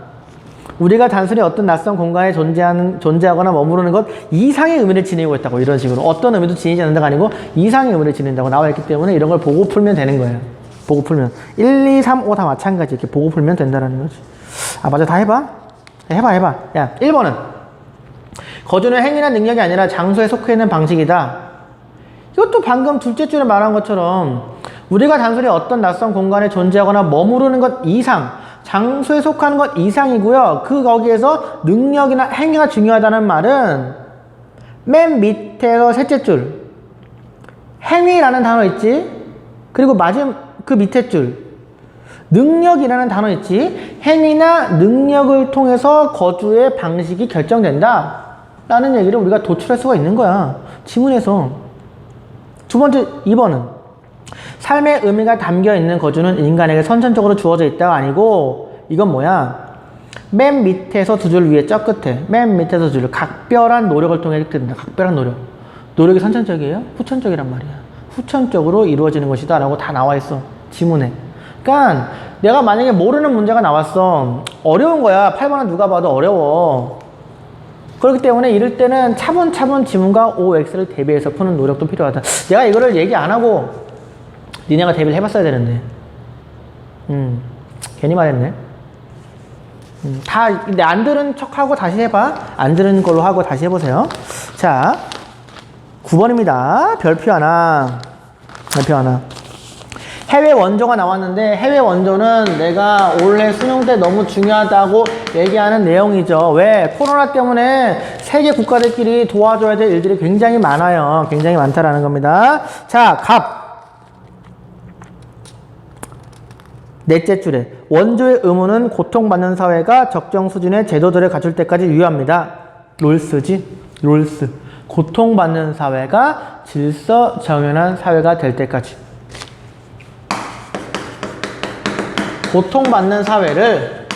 우리가 단순히 어떤 낯선 공간에 존재하거나 머무르는 것 이상의 의미를 지니고 있다고. 이런 식으로 어떤 의미도 지니지 않는다가 아니고 이상의 의미를 지닌다고 나와 있기 때문에 이런 걸 보고 풀면 되는 거예요. 보고 풀면 1, 2, 3, 5 다 마찬가지. 이렇게 보고 풀면 된다는 거지. 아 맞아, 다 해봐. 해봐. 야 1번은 거주는 행위나 능력이 아니라 장소에 속해 있는 방식이다. 이것도 방금 둘째 줄에 말한 것처럼 우리가 단순히 어떤 낯선 공간에 존재하거나 머무르는 것 이상, 장소에 속하는 것 이상이고요. 거기에서 능력이나 행위가 중요하다는 말은 맨 밑에서 셋째 줄 행위라는 단어 있지? 그리고 그 밑에 줄 능력이라는 단어 있지? 행위나 능력을 통해서 거주의 방식이 결정된다 라는 얘기를 우리가 도출할 수가 있는 거야. 지문에서. 두 번째 2번은 삶의 의미가 담겨있는 거주는 인간에게 선천적으로 주어져 있다가 아니고 이건 뭐야? 맨 밑에서 두 줄 위에 저 끝에 맨 밑에서 두 줄 각별한 노력을 통해 된다. 각별한 노력. 노력이 선천적이에요? 후천적이란 말이야. 후천적으로 이루어지는 것이다 라고 다 나와 있어. 지문에. 그러니까 내가 만약에 모르는 문제가 나왔어. 어려운 거야. 8번은 누가 봐도 어려워. 그렇기 때문에 이럴 때는 차분차분 지문과 OX를 대비해서 푸는 노력도 필요하다. 내가 이거를 얘기 안 하고 니네가 대비를 해봤어야 되는데. 괜히 말했네. 근데 안 들은 척하고 다시 해봐. 안 들은 걸로 하고 다시 해보세요. 자, 9번입니다. 별표 하나. 해외 원조가 나왔는데 해외 원조는 내가 올해 수능 때 너무 중요하다고 얘기하는 내용이죠. 왜? 코로나 때문에 세계 국가들끼리 도와줘야 될 일들이 굉장히 많아요. 굉장히 많다라는 겁니다. 자, 갑. 넷째 줄에 원조의 의무는 고통받는 사회가 적정 수준의 제도들을 갖출 때까지 유효합니다. 롤스지? 롤스. 고통받는 사회가 질서 정연한 사회가 될 때까지. 고통받는 사회를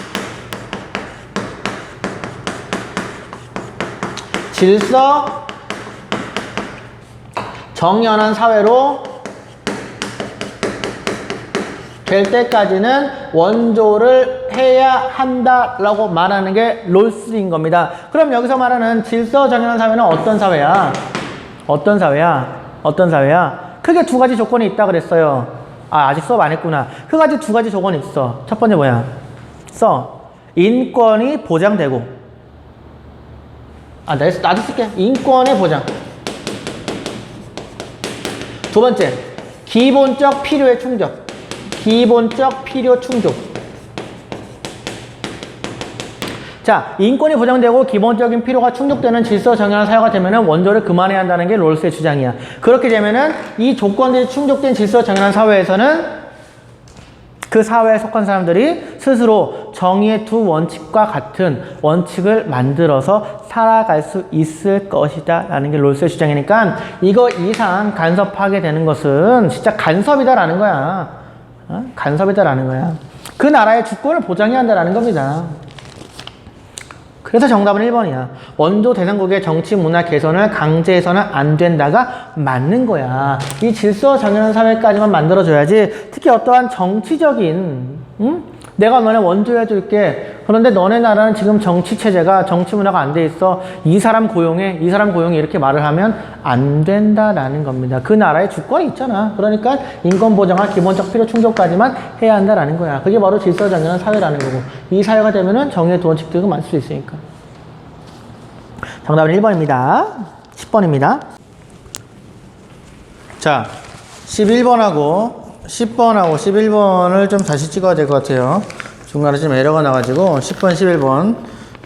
질서 정연한 사회로 될 때까지는 원조를 해야 한다라고 말하는 게 롤스인 겁니다. 그럼 여기서 말하는 질서 정연한 사회는 어떤 사회야? 어떤 사회야? 크게 두 가지 조건이 있다 그랬어요. 아직 수업 안 했구나. 크게 두 가지 조건이 있어. 첫 번째 뭐야? 인권이 보장되고. 나도 쓸게. 인권의 보장. 두 번째, 기본적 필요의 충족. 기본적 필요 충족. 자, 인권이 보장되고 기본적인 필요가 충족되는 질서 정연한 사회가 되면은 원조를 그만해야 한다는 게 롤스의 주장이야. 그렇게 되면은 이 조건들이 충족된 질서 정연한 사회에서는 그 사회에 속한 사람들이 스스로 정의의 두 원칙과 같은 원칙을 만들어서 살아갈 수 있을 것이다 라는 게 롤스의 주장이니까 이거 이상 간섭하게 되는 것은 진짜 간섭이다라는 거야. 간섭이다라는 거야. 그 나라의 주권을 보장해야 한다라는 겁니다. 그래서 정답은 1번이야. 원조 대상국의 정치 문화 개선을 강제해서는 안 된다가 맞는 거야. 이 질서 정연한 사회까지만 만들어줘야지. 특히 어떠한 정치적인 내가 너네 원조 해줄게. 그런데 너네 나라는 지금 정치 체제가 정치 문화가 안 돼 있어. 이 사람 고용해. 이렇게 말을 하면 안 된다라는 겁니다. 그 나라의 주권이 있잖아. 그러니까 인권 보장과 기본적 필요 충족까지만 해야 한다라는 거야. 그게 바로 질서 정연한 사회라는 거고. 이 사회가 되면은 정의의 두 원칙들을 만들 수 있으니까. 정답은 1번입니다. 10번입니다. 자, 11번하고 10번하고 11번을 좀 다시 찍어야 될 것 같아요. 중간에 좀 에러가 나가지고 10번,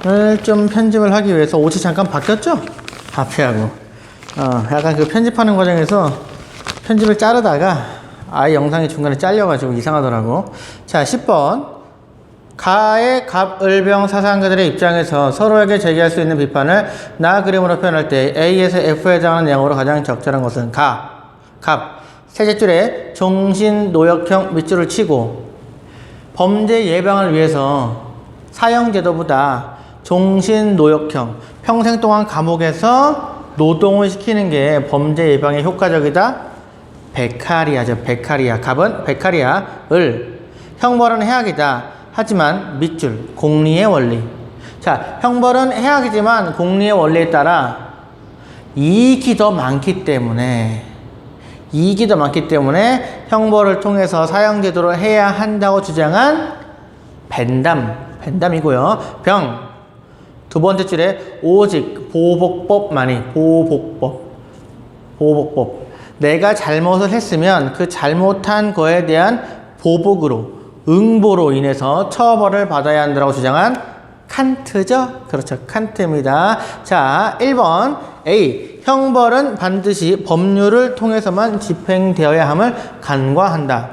11번을 좀 편집을 하기 위해서 옷이 잠깐 바뀌었죠? 앞에하고. 약간 그 편집하는 과정에서 편집을 자르다가 아예 영상이 중간에 잘려가지고 이상하더라고. 자, 10번. 가의 갑을병 사상가들의 입장에서 서로에게 제기할 수 있는 비판을 나 그림으로 표현할 때 A에서 F에 해당하는 내용으로 가장 적절한 것은 갑. 셋째 줄에 종신 노역형 밑줄을 치고 범죄 예방을 위해서 사형제도보다 종신 노역형 평생 동안 감옥에서 노동을 시키는 게 범죄 예방에 효과적이다. 베카리아죠. 베카리아. 갑은 베카리아. 형벌은 해악이다. 하지만 밑줄 공리의 원리. 자, 형벌은 해악이지만 공리의 원리에 따라 이익이 더 많기 때문에 형벌을 통해서 사형제도를 해야 한다고 주장한 벤담이고요. 병, 두 번째 줄에 오직 보복법만이 보복법. 내가 잘못을 했으면 그 잘못한 거에 대한 보복으로 응보로 인해서 처벌을 받아야 한다고 주장한 칸트죠? 그렇죠. 칸트입니다. 자, 1번 A. 형벌은 반드시 법률을 통해서만 집행되어야 함을 간과한다.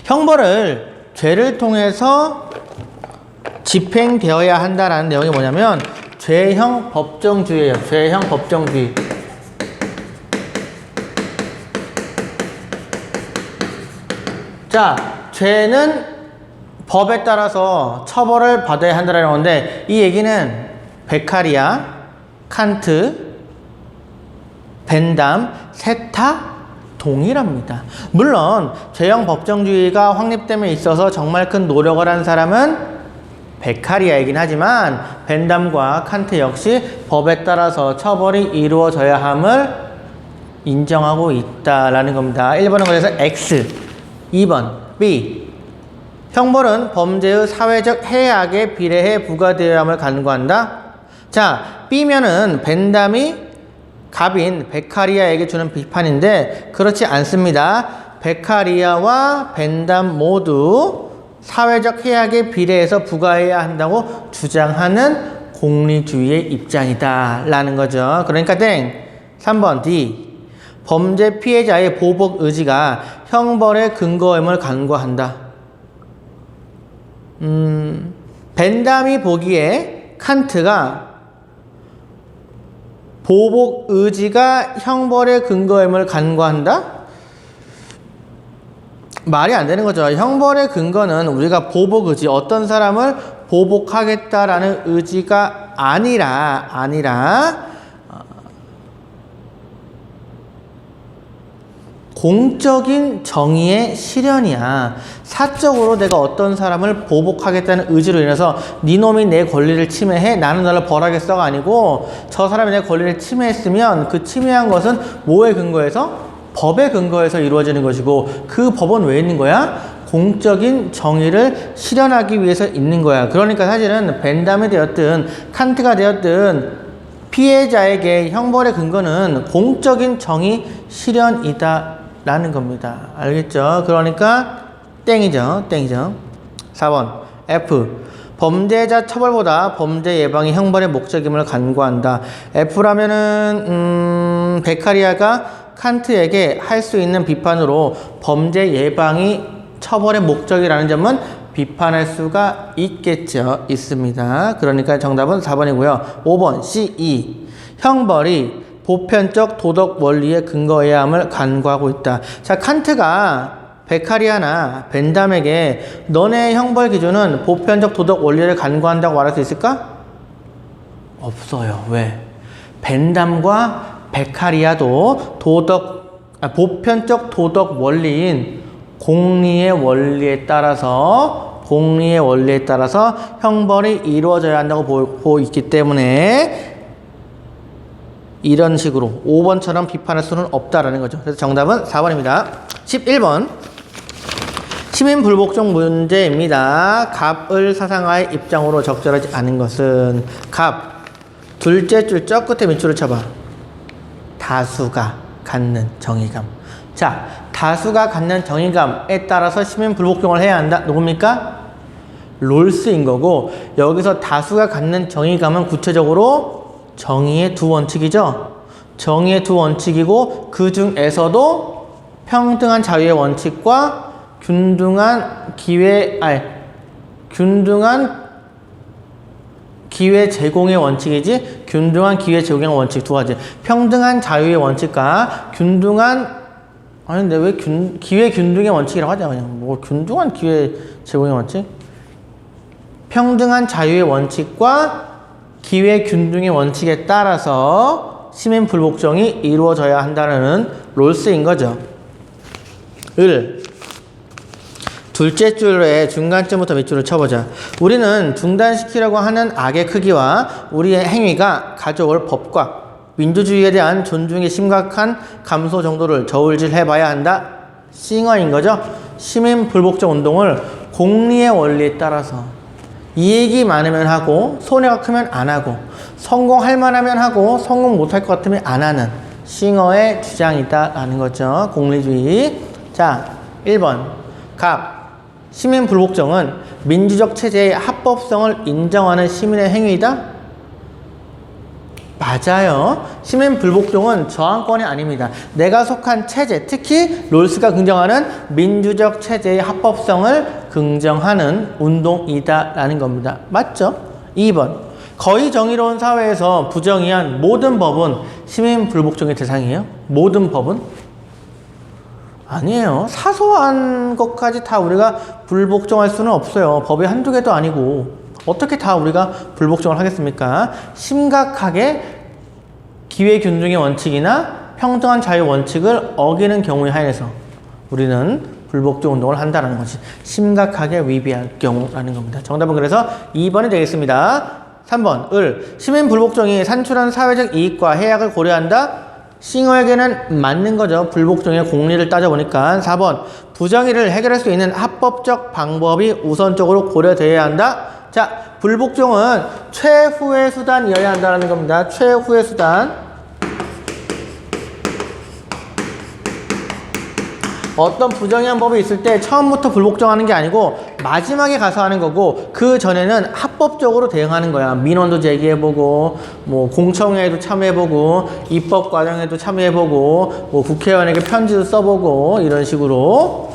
형벌을 죄를 통해서 집행되어야 한다라는 내용이 뭐냐면 죄형 법정주의예요. 죄형 법정주의. 자, 죄는 법에 따라서 처벌을 받아야 한다는 건데 이 얘기는 베카리아, 칸트, 벤담 셋 다 동일합니다. 물론 죄형 법정주의가 확립됨에 있어서 정말 큰 노력을 한 사람은 베카리아이긴 하지만 벤담과 칸트 역시 법에 따라서 처벌이 이루어져야 함을 인정하고 있다라는 겁니다. 1번은 그래서 X, 2번 B. 형벌은 범죄의 사회적 해악에 비례해 부과되어야 함을 간과한다. 자, B면은 벤담이 갑인 베카리아에게 주는 비판인데 그렇지 않습니다. 베카리아와 벤담 모두 사회적 해악에 비례해서 부과해야 한다고 주장하는 공리주의의 입장이다 라는 거죠. 그러니까 땡. 3번 D. 범죄 피해자의 보복 의지가 형벌의 근거임을 간과한다. 벤담이 보기에 칸트가 보복 의지가 형벌의 근거임을 간과한다? 말이 안 되는 거죠. 형벌의 근거는 우리가 보복 의지, 어떤 사람을 보복하겠다라는 의지가 아니라 공적인 정의의 실현이야. 사적으로 내가 어떤 사람을 보복하겠다는 의지로 인해서 네 놈이 내 권리를 침해해 나는 너를 벌하겠어가 아니고 저 사람이 내 권리를 침해했으면 그 침해한 것은 뭐에 근거해서? 법에 근거해서 이루어지는 것이고 그 법은 왜 있는 거야? 공적인 정의를 실현하기 위해서 있는 거야. 그러니까 사실은 벤담이 되었든 칸트가 되었든 피해자에게 형벌의 근거는 공적인 정의 실현이다 라는 겁니다. 알겠죠? 그러니까 땡이죠. 4번 F. 범죄자 처벌보다 범죄 예방이 형벌의 목적임을 간과한다. F라면은 베카리아가 칸트에게 할 수 있는 비판으로 범죄 예방이 처벌의 목적이라는 점은 비판할 수가 있겠죠. 있습니다. 그러니까 정답은 4번이고요. 5번 C, E. 형벌이 보편적 도덕 원리에 근거해야 함을 간과하고 있다. 자, 칸트가 베카리아나 벤담에게 너네 형벌 기준은 보편적 도덕 원리를 간과한다고 말할 수 있을까? 없어요. 왜? 벤담과 베카리아도 보편적 도덕 원리인 공리의 원리에 따라서 형벌이 이루어져야 한다고 보고 있기 때문에 이런 식으로 5번처럼 비판할 수는 없다라는 거죠. 그래서 정답은 4번입니다. 11번 시민불복종 문제입니다. 갑을 사상화의 입장으로 적절하지 않은 것은 갑 둘째 줄 저 끝에 밑줄을 쳐봐. 다수가 갖는 정의감. 자, 다수가 갖는 정의감에 따라서 시민불복종을 해야 한다. 누굽니까? 롤스인 거고 여기서 다수가 갖는 정의감은 구체적으로 정의의 두 원칙이죠. 정의의 두 원칙이고 그 중에서도 평등한 자유의 원칙과 균등한 기회 제공의 원칙이지 균등한 기회 제공의 원칙 두 가지. 평등한 자유의 원칙과 근데 왜 기회 균등의 원칙이라고 하자. 그냥 뭐 균등한 기회 제공의 원칙? 평등한 자유의 원칙과 기회 균등의 원칙에 따라서 시민 불복종이 이루어져야 한다는 롤스인 거죠. 을 둘째 줄의 중간쯤부터 밑줄을 쳐보자. 우리는 중단시키려고 하는 악의 크기와 우리의 행위가 가져올 법과 민주주의에 대한 존중의 심각한 감소 정도를 저울질해봐야 한다. 싱어인 거죠. 시민 불복종 운동을 공리의 원리에 따라서 이익이 많으면 하고 손해가 크면 안 하고 성공할 만하면 하고 성공 못할 것 같으면 안 하는 싱어의 주장이다라는 거죠. 공리주의. 자, 1번 갑. 시민 불복종은 민주적 체제의 합법성을 인정하는 시민의 행위이다? 맞아요. 시민 불복종은 저항권이 아닙니다. 내가 속한 체제, 특히 롤스가 긍정하는 민주적 체제의 합법성을 긍정하는 운동이다라는 겁니다. 맞죠? 2번. 거의 정의로운 사회에서 부정의한 모든 법은 시민 불복종의 대상이에요? 모든 법은? 아니에요. 사소한 것까지 다 우리가 불복종할 수는 없어요. 법이 한두 개도 아니고 어떻게 다 우리가 불복종을 하겠습니까? 심각하게 기회 균등의 원칙이나 평등한 자유 원칙을 어기는 경우에 한해서 우리는 불복종 운동을 한다는 것이 심각하게 위배할 경우라는 겁니다. 정답은 그래서 2번이 되겠습니다. 3번 을. 시민 불복종이 산출한 사회적 이익과 해악을 고려한다? 싱어에게는 맞는 거죠. 불복종의 공리를 따져보니까. 4번 부정의를 해결할 수 있는 합법적 방법이 우선적으로 고려되어야 한다. 자, 불복종은 최후의 수단이어야 한다는 겁니다. 최후의 수단. 어떤 부정의한 법이 있을 때 처음부터 불복종하는 게 아니고 마지막에 가서 하는 거고, 그 전에는 합법적으로 대응하는 거야. 민원도 제기해보고 뭐 공청회에도 참여해보고 입법 과정에도 참여해보고 뭐 국회의원에게 편지도 써보고 이런 식으로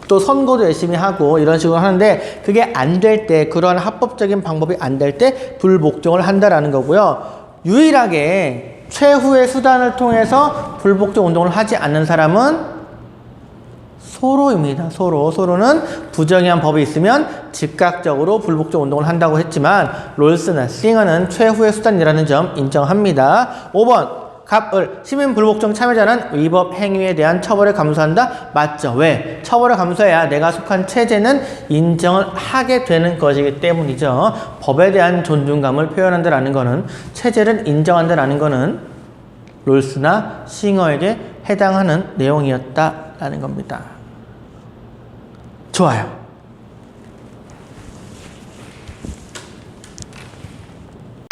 또 선거도 열심히 하고 이런 식으로 하는데, 그게 안 될 때, 그러한 합법적인 방법이 안 될 때 불복종을 한다라는 거고요. 유일하게 최후의 수단을 통해서 불복종 운동을 하지 않는 사람은 소로입니다. 소로는 부정의한 법이 있으면 즉각적으로 불복종 운동을 한다고 했지만, 롤스나 싱어는 최후의 수단이라는 점 인정합니다. 5번 갑을. 시민 불복종 참여자는 위법 행위에 대한 처벌을 감수한다? 맞죠. 왜? 처벌을 감수해야 내가 속한 체제는 인정을 하게 되는 것이기 때문이죠. 법에 대한 존중감을 표현한다라는 거는, 체제를 인정한다라는 거는 롤스나 싱어에게 해당하는 내용이었다라는 겁니다. 좋아요.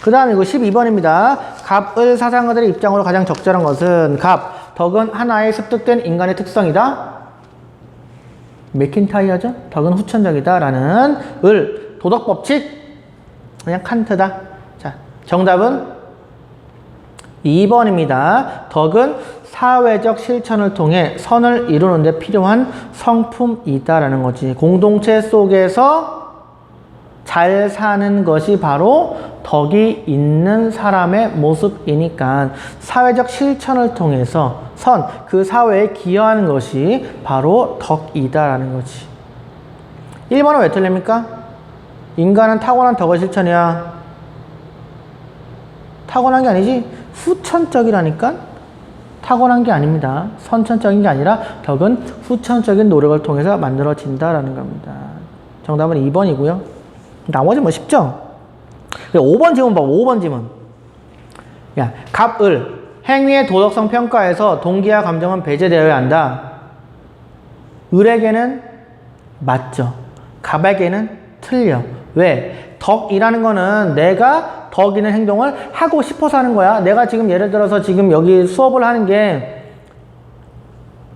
그 다음 이거 12번입니다. 갑을 사상가들의 입장으로 가장 적절한 것은? 갑. 덕은 하나의 습득된 인간의 특성이다. 맥킨타이어죠? 덕은 후천적이다. 라는 을. 도덕법칙. 그냥 칸트다. 자, 정답은 2번입니다. 덕은 사회적 실천을 통해 선을 이루는 데 필요한 성품이다라는 거지. 공동체 속에서 잘 사는 것이 바로 덕이 있는 사람의 모습이니까, 사회적 실천을 통해서 그 사회에 기여하는 것이 바로 덕이다라는 거지. 1번은 왜 틀립니까? 인간은 타고난 덕의 실천이야. 타고난 게 아니지, 후천적이라니까? 타고난 게 아닙니다. 선천적인 게 아니라 덕은 후천적인 노력을 통해서 만들어진다라는 겁니다. 정답은 2번이고요. 나머지 뭐 쉽죠? 5번 지문 봐. 5번 지문. 야, 갑을. 행위의 도덕성 평가에서 동기와 감정은 배제되어야 한다. 을에게는 맞죠. 갑에게는 틀려. 왜? 덕이라는 거는 내가 덕 있는 행동을 하고 싶어서 하는 거야. 내가 지금 예를 들어서 지금 여기 수업을 하는 게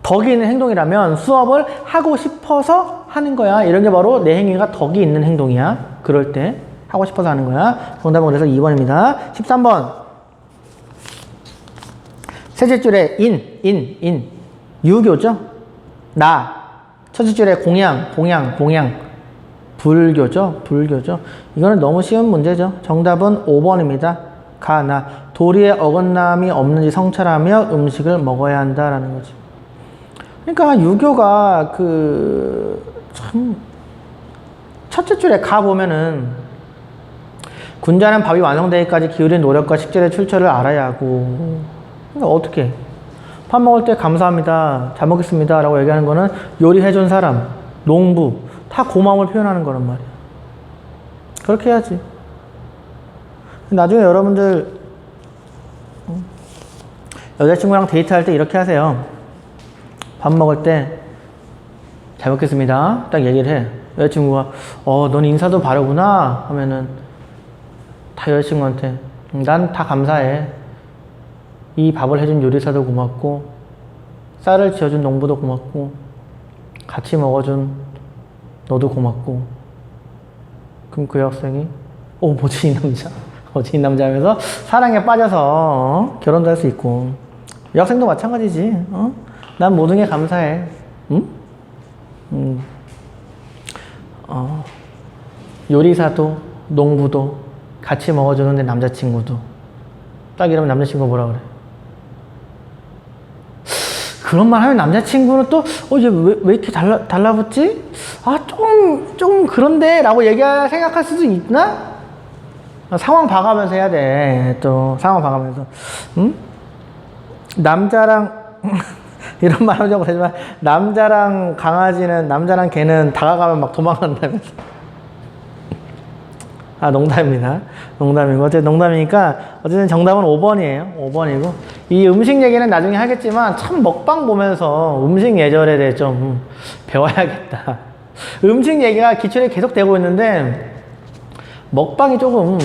덕이 있는 행동이라면 수업을 하고 싶어서 하는 거야. 이런 게 바로 내 행위가 덕이 있는 행동이야. 그럴 때 하고 싶어서 하는 거야. 정답은 그래서 2번입니다. 13번. 셋째 줄에 인. 유교죠. 나. 첫째 줄에 공양. 불교죠. 이거는 너무 쉬운 문제죠. 정답은 5번입니다. 나. 도리에 어긋남이 없는지 성찰하며 음식을 먹어야 한다라는 거지. 그러니까 유교가 참 첫째 줄에 가 보면은 군자는 밥이 완성되기까지 기울인 노력과 식재료의 출처를 알아야 하고, 그러니까 어떻게 밥 먹을 때 감사합니다, 잘 먹겠습니다 라고 얘기하는 거는 요리해준 사람, 농부 다 고마움을 표현하는 거란 말이야. 그렇게 해야지. 나중에 여러분들 여자친구랑 데이트할 때 이렇게 하세요. 밥 먹을 때 잘 먹겠습니다 딱 얘기를 해. 여자친구가 넌 인사도 바르구나 하면은 다 여자친구한테 난 다 감사해. 이 밥을 해준 요리사도 고맙고 쌀을 지어준 농부도 고맙고 같이 먹어준 너도 고맙고. 그럼 그 여학생이 뭐지 이 남자 뭐지 이 남자 하면서 사랑에 빠져서 결혼도 할 수 있고. 여학생도 마찬가지지. 난 모든 게 감사해. 응? 요리사도 농부도 같이 먹어주는 내 남자친구도. 딱 이러면 남자친구가 뭐라 그래? 그런 말 하면 남자친구는 또 얘 왜 이렇게 달라붙지? 좀 그런데 라고 생각할 수도 있나? 상황 봐가면서 해야 돼. 또 상황 봐가면서. 응? 남자랑 이런 말 하자고 하지만 남자랑 개는 다가가면 막 도망간다면서. 농담입니다. 농담이고. 어쨌든 농담이니까 어쨌든 정답은 5번이에요. 5번이고. 이 음식 얘기는 나중에 하겠지만 참 먹방 보면서 음식 예절에 대해 좀 배워야겠다. 음식 얘기가 기초에 계속 되고 있는데 먹방이 조금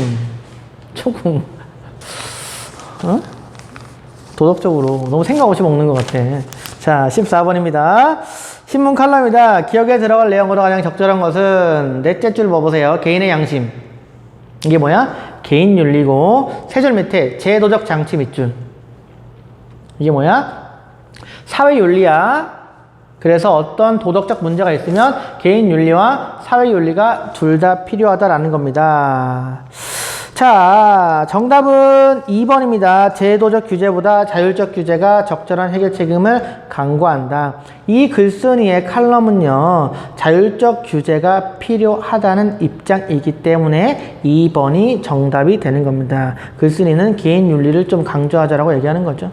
도덕적으로 너무 생각 없이 먹는 것 같아. 자, 14번입니다. 신문 칼럼이다. 기억에 들어갈 내용으로 가장 적절한 것은 넷째 줄 봐보세요. 개인의 양심. 이게 뭐야? 개인 윤리고, 세 줄 밑에 제도적 장치 밑줄. 이게 뭐야? 사회 윤리야. 그래서 어떤 도덕적 문제가 있으면 개인 윤리와 사회 윤리가 둘 다 필요하다라는 겁니다. 자, 정답은 2번입니다. 제도적 규제보다 자율적 규제가 적절한 해결 책임을 강구한다. 이 글쓴이의 칼럼은요, 자율적 규제가 필요하다는 입장이기 때문에 2번이 정답이 되는 겁니다. 글쓴이는 개인 윤리를 좀 강조하자라고 얘기하는 거죠.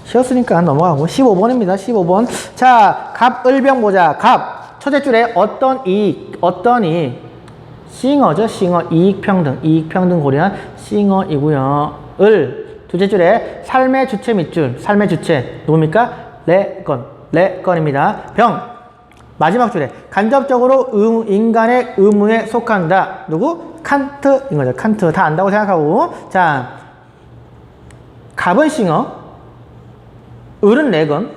쉬었으니까 넘어가고. 15번입니다. 15번. 자, 갑을병 보자. 갑. 첫째 줄에 어떤 이익. 싱어죠. 싱어. 이익평등. 이익평등 고려한 싱어이고요. 을. 둘째 줄에 삶의 주체 밑줄. 삶의 주체. 누굽니까? 레건입니다. 병. 마지막 줄에 간접적으로 인간의 의무에 속한다. 누구? 칸트인 거죠. 칸트. 다 안다고 생각하고. 자, 갑은 싱어. 을은 레건,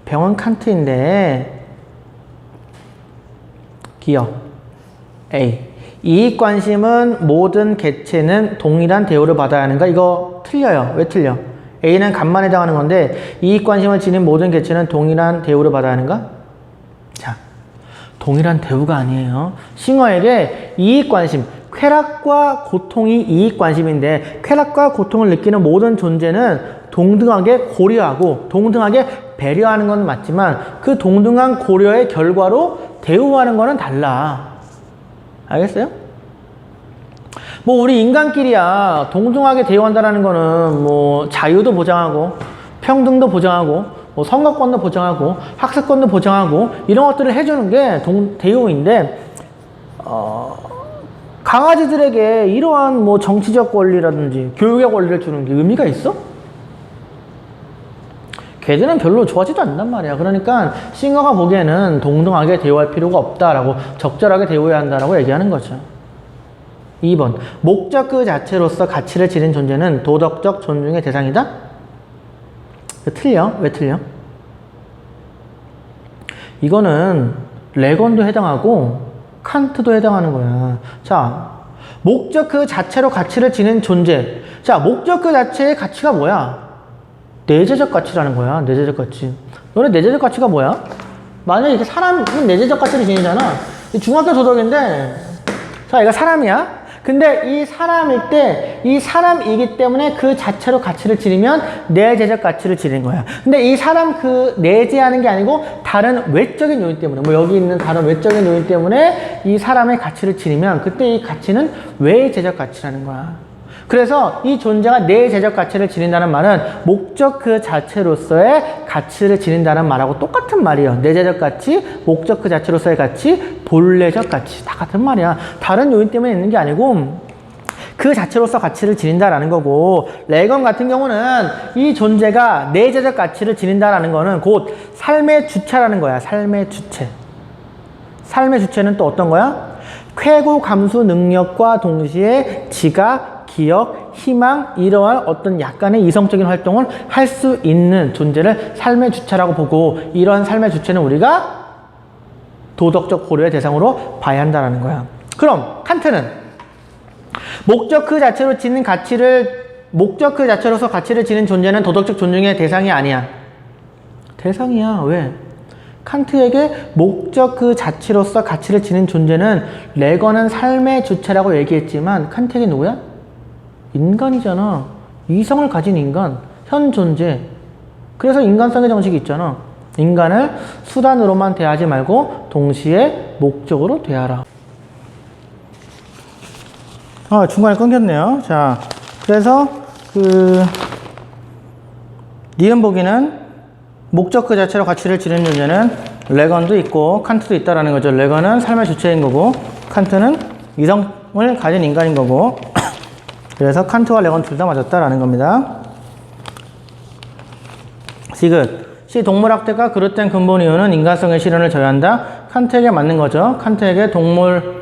병은 칸트인데 기억 A. 이익관심은 모든 개체는 동일한 대우를 받아야 하는가? 이거 틀려요. 왜 틀려? A는 갑만 해당하는 건데 이익관심을 지닌 모든 개체는 동일한 대우를 받아야 하는가? 자, 동일한 대우가 아니에요. 싱어에게 이익관심, 쾌락과 고통이 이익관심인데 쾌락과 고통을 느끼는 모든 존재는 동등하게 고려하고 동등하게 배려하는 건 맞지만 그 동등한 고려의 결과로 대우하는 거는 달라. 알겠어요? 뭐 우리 인간끼리야 동등하게 대우한다는 거는 뭐 자유도 보장하고 평등도 보장하고 뭐 선거권도 보장하고 학습권도 보장하고 이런 것들을 해주는 게 대우인데 강아지들에게 이러한 뭐 정치적 권리라든지 교육의 권리를 주는 게 의미가 있어? 걔들은 별로 좋아하지도 않단 말이야. 그러니까 싱어가 보기에는 동등하게 대우할 필요가 없다라고 적절하게 대우해야 한다라고 얘기하는 거죠. 2번. 목적 그 자체로서 가치를 지닌 존재는 도덕적 존중의 대상이다? 틀려. 왜 틀려? 이거는 레건도 해당하고 칸트도 해당하는 거야. 자, 목적 그 자체로 가치를 지닌 존재. 자, 목적 그 자체의 가치가 뭐야? 내재적 가치라는 거야. 내재적 가치. 너네 내재적 가치가 뭐야? 만약에 이렇게 사람은 내재적 가치를 지니잖아. 중학교 도덕인데, 자, 얘가 사람이야. 근데 이 사람일 때, 이 사람이기 때문에 그 자체로 가치를 지니면 내재적 가치를 지닌 거야. 근데 이 사람 그 내재하는 게 아니고 다른 외적인 요인 때문에, 뭐 여기 있는 다른 외적인 요인 때문에 이 사람의 가치를 지니면 그때 이 가치는 외재적 가치라는 거야. 그래서 이 존재가 내재적 가치를 지닌다는 말은 목적 그 자체로서의 가치를 지닌다는 말하고 똑같은 말이에요. 내재적 가치, 목적 그 자체로서의 가치, 본래적 가치. 다 같은 말이야. 다른 요인 때문에 있는 게 아니고 그 자체로서 가치를 지닌다라는 거고, 레건 같은 경우는 이 존재가 내재적 가치를 지닌다라는 거는 곧 삶의 주체라는 거야. 삶의 주체. 삶의 주체는 또 어떤 거야? 쾌고 감수 능력과 동시에 지각, 기억, 희망 이러한 어떤 약간의 이성적인 활동을 할 수 있는 존재를 삶의 주체라고 보고, 이러한 삶의 주체는 우리가 도덕적 고려의 대상으로 봐야 한다는 거야. 그럼 칸트는 목적 그 자체로 지닌 가치를, 목적 그 자체로서 가치를 지닌 존재는 도덕적 존중의 대상이 아니야. 대상이야. 왜? 칸트에게 목적 그 자체로서 가치를 지닌 존재는, 레건은 삶의 주체라고 얘기했지만 칸트에게 누구야? 인간이잖아. 이성을 가진 인간, 현 존재. 그래서 인간성의 정식이 있잖아. 인간을 수단으로만 대하지 말고 동시에 목적으로 대하라. 중간에 끊겼네요. 자, 그래서 니은 보기는 목적 그 자체로 가치를 지닌 존재는 레건도 있고 칸트도 있다라는 거죠. 레건은 삶의 주체인 거고 칸트는 이성을 가진 인간인 거고 그래서 칸트와 레건 둘 다 맞았다라는 겁니다. 디귿. 시 동물학대가 그릇된 근본 이유는 인간성의 실현을 저해한다. 칸트에게 맞는 거죠. 칸트에게 동물을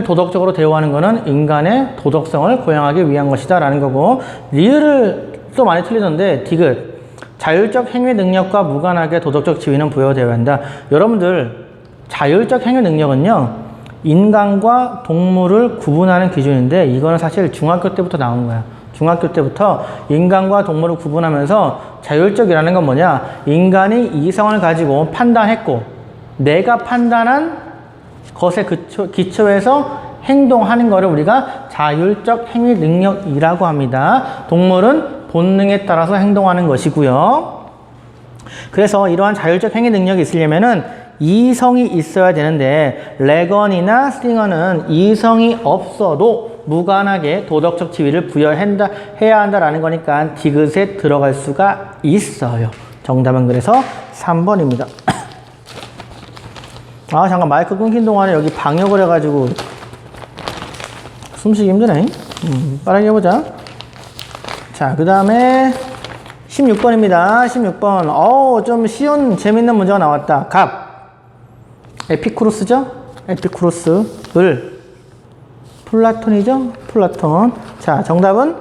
도덕적으로 대우하는 것은 인간의 도덕성을 고양하기 위한 것이다 라는 거고, 리을을 또 많이 틀리던데 디귿. 자율적 행위 능력과 무관하게 도덕적 지위는 부여되어야 한다. 여러분들, 자율적 행위 능력은요, 인간과 동물을 구분하는 기준인데 이거는 사실 중학교 때부터 나온 거야. 중학교 때부터 인간과 동물을 구분하면서 자율적이라는 건 뭐냐? 인간이 이성을 가지고 판단했고 내가 판단한 것에 기초해서 행동하는 것을 우리가 자율적 행위 능력이라고 합니다. 동물은 본능에 따라서 행동하는 것이고요. 그래서 이러한 자율적 행위 능력이 있으려면은 이성이 있어야 되는데, 레건이나 스팅어는 이성이 없어도 무관하게 도덕적 지위를 부여해야 한다라는 거니까 디귿에 들어갈 수가 있어요. 정답은 그래서 3번입니다. 잠깐 마이크 끊긴 동안에 여기 방역을 해가지고 숨쉬기 힘드네. 빠르게 해보자. 자, 그 다음에 16번입니다. 16번. 좀 쉬운 재밌는 문제가 나왔다. 갑. 에피쿠로스죠? 에피쿠로스을. 플라톤이죠? 플라톤. 자, 정답은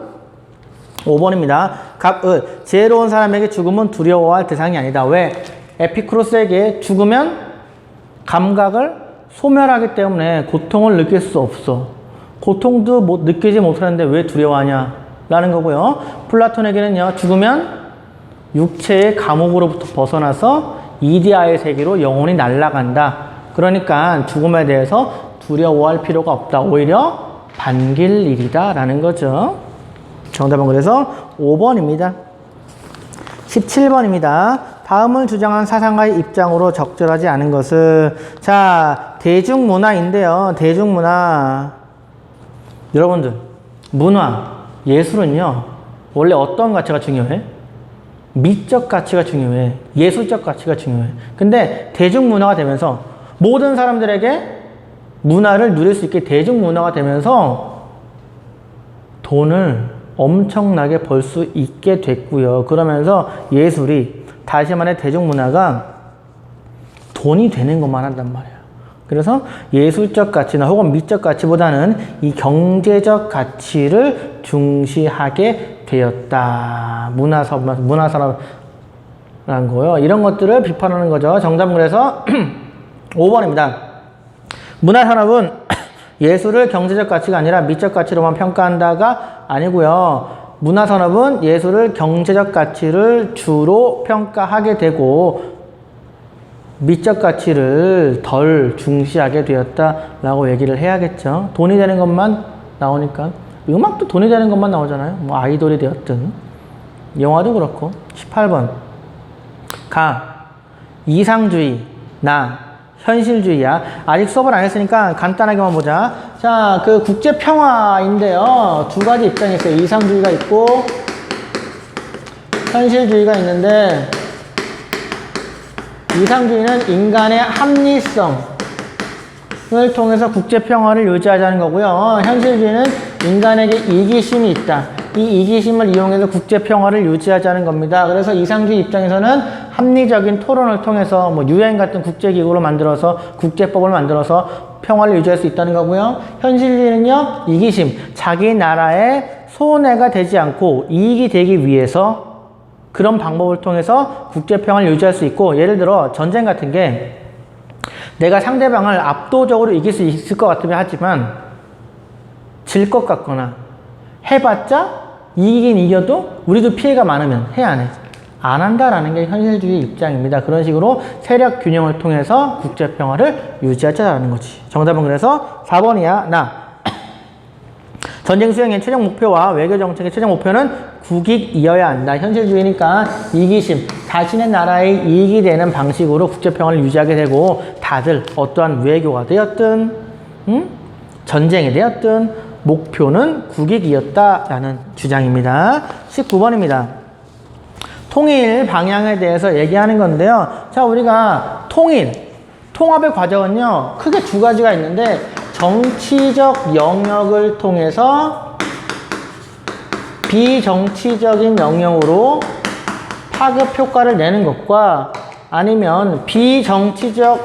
5번입니다. 갑을. 지혜로운 사람에게 죽음은 두려워할 대상이 아니다. 왜? 에피쿠로스에게 죽으면 감각을 소멸하기 때문에 고통을 느낄 수 없어. 고통도 느끼지 못하는데 왜 두려워하냐? 라는 거고요. 플라톤에게는요, 죽으면 육체의 감옥으로부터 벗어나서 이데아의 세계로 영혼이 날아간다. 그러니까 죽음에 대해서 두려워할 필요가 없다. 오히려 반길 일이다. 라는 거죠. 정답은 그래서 5번입니다. 17번입니다. 다음을 주장한 사상가의 입장으로 적절하지 않은 것은, 자, 대중문화인데요. 대중문화. 여러분들, 문화, 예술은요, 원래 어떤 가치가 중요해? 미적 가치가 중요해. 예술적 가치가 중요해. 근데 대중문화가 되면서 모든 사람들에게 문화를 누릴 수 있게 대중문화가 되면서 돈을 엄청나게 벌 수 있게 됐고요. 그러면서 예술이, 다시 말해 대중문화가 돈이 되는 것만 한단 말이에요. 그래서 예술적 가치나 혹은 미적 가치보다는 이 경제적 가치를 중시하게 되었다. 문화산업이라는 거요. 이런 것들을 비판하는 거죠. 정답은 그래서 5번입니다. 문화산업은 예술을 경제적 가치가 아니라 미적 가치로만 평가한다가 아니고요. 문화산업은 예술을 경제적 가치를 주로 평가하게 되고 미적 가치를 덜 중시하게 되었다라고 얘기를 해야겠죠. 돈이 되는 것만 나오니까. 음악도 돈이 되는 것만 나오잖아요. 뭐 아이돌이 되었든. 영화도 그렇고. 18번. 가. 이상주의. 나. 현실주의야. 아직 수업을 안 했으니까 간단하게만 보자. 자, 그 국제평화인데요. 두 가지 입장이 있어요. 이상주의가 있고, 현실주의가 있는데, 이상주의는 인간의 합리성을 통해서 국제평화를 유지하자는 거고요. 현실주의는 인간에게 이기심이 있다. 이 이기심을 이용해서 국제평화를 유지하자는 겁니다. 그래서 이상주의 입장에서는 합리적인 토론을 통해서 뭐 UN 같은 국제기구를 만들어서 국제법을 만들어서 평화를 유지할 수 있다는 거고요. 현실주의는요, 이기심, 자기 나라의 손해가 되지 않고 이익이 되기 위해서 그런 방법을 통해서 국제평화를 유지할 수 있고, 예를 들어 전쟁 같은 게 내가 상대방을 압도적으로 이길 수 있을 것 같으면 하지만 질 것 같거나 해봤자 이기긴 이겨도 우리도 피해가 많으면 해 안 해? 안 한다라는 게 현실주의 입장입니다. 그런 식으로 세력 균형을 통해서 국제평화를 유지하자라는 거지. 정답은 그래서 4번이야. 나. 전쟁 수행의 최종 목표와 외교 정책의 최종 목표는 국익이어야 한다. 현실주의니까 이기심, 자신의 나라의 이익이 되는 방식으로 국제평화를 유지하게 되고, 다들 어떠한 외교가 되었든 전쟁이 되었든 목표는 국익이었다라는 주장입니다. 19번입니다. 통일 방향에 대해서 얘기하는 건데요. 자, 우리가 통합의 과정은요, 크게 두 가지가 있는데, 정치적 영역을 통해서 비정치적인 영역으로 파급 효과를 내는 것과, 아니면 비정치적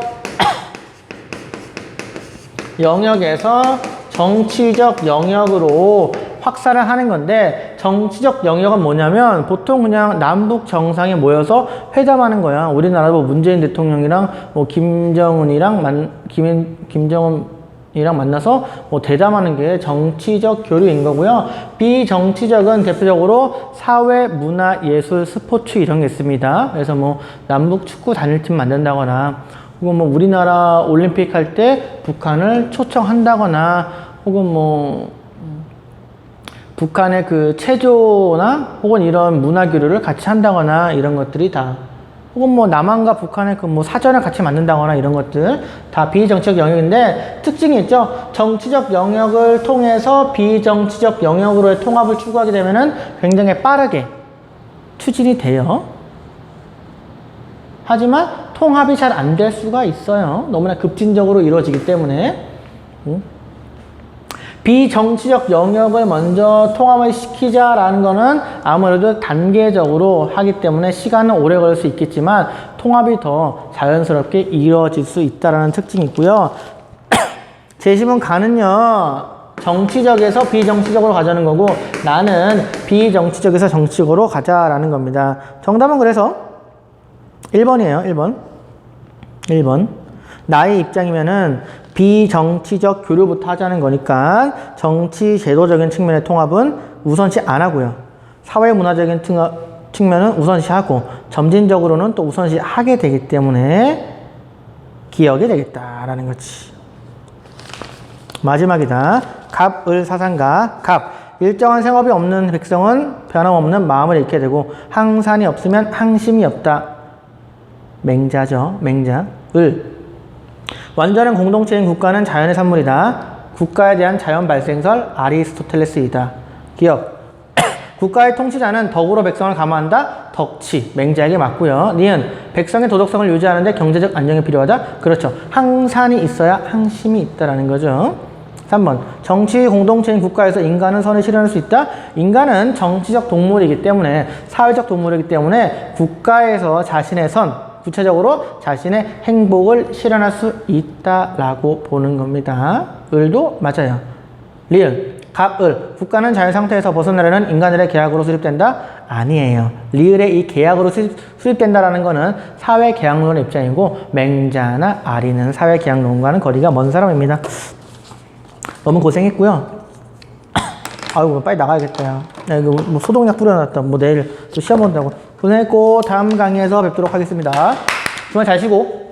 영역에서 정치적 영역으로 확산을 하는 건데, 정치적 영역은 뭐냐면 보통 그냥 남북 정상이 모여서 회담하는 거야. 우리나라도 문재인 대통령이랑 뭐 김정은이랑 만나서 뭐 대담하는 게 정치적 교류인 거고요. 비정치적은 대표적으로 사회, 문화, 예술, 스포츠 이런 게 있습니다. 그래서 뭐 남북 축구 단일팀 만든다거나, 혹은 뭐 우리나라 올림픽 할 때 북한을 초청한다거나, 혹은 뭐 북한의 그 체조나 혹은 이런 문화 교류를 같이 한다거나, 이런 것들이 다, 혹은 뭐 남한과 북한의 그 뭐 사전을 같이 만든다거나, 이런 것들 다 비정치적 영역인데, 특징이 있죠. 정치적 영역을 통해서 비정치적 영역으로의 통합을 추구하게 되면은 굉장히 빠르게 추진이 돼요. 하지만 통합이 잘 안 될 수가 있어요. 너무나 급진적으로 이루어지기 때문에. 비정치적 영역을 먼저 통합을 시키자라는 거는 아무래도 단계적으로 하기 때문에 시간은 오래 걸릴 수 있겠지만 통합이 더 자연스럽게 이루어질 수 있다는 특징이 있고요. 제시문 가는요, 정치적에서 비정치적으로 가자는 거고, 나는 비정치적에서 정치적으로 가자라는 겁니다. 정답은 그래서 1번이에요. 1번. 나의 입장이면은 비정치적 교류부터 하자는 거니까 정치 제도적인 측면의 통합은 우선시 안 하고요. 사회 문화적인 측면은 우선시 하고, 점진적으로는 또 우선시 하게 되기 때문에 기억이 되겠다라는 거지. 마지막이다. 갑을 사상가. 갑. 일정한 생업이 없는 백성은 변함없는 마음을 잃게 되고, 항산이 없으면 항심이 없다. 맹자죠. 맹자. 을. 완전한 공동체인 국가는 자연의 산물이다. 국가에 대한 자연 발생설 아리스토텔레스이다. 기억. 국가의 통치자는 덕으로 백성을 감화한다. 덕치. 맹자에게 맞고요. 니은. 백성의 도덕성을 유지하는데 경제적 안정이 필요하다. 그렇죠. 항산이 있어야 항심이 있다라는 거죠. 3번. 정치 공동체인 국가에서 인간은 선을 실현할 수 있다. 인간은 정치적 동물이기 때문에, 사회적 동물이기 때문에 국가에서 자신의 선, 구체적으로 자신의 행복을 실현할 수 있다라고 보는 겁니다. 을도 맞아요. 리을. 갑을. 국가는 자연 상태에서 벗어나려는 인간들의 계약으로 수립된다? 아니에요. 리을의 이 계약으로 수립된다라는 거는 사회 계약론의 입장이고, 맹자나 아리는 사회 계약론과는 거리가 먼 사람입니다. 너무 고생했고요. 아이고, 빨리 나가야겠다. 야, 이거 뭐 소독약 뿌려놨다. 뭐 내일 또 시험 본다고. 고생했고, 다음 강의에서 뵙도록 하겠습니다. 주말 잘 쉬고.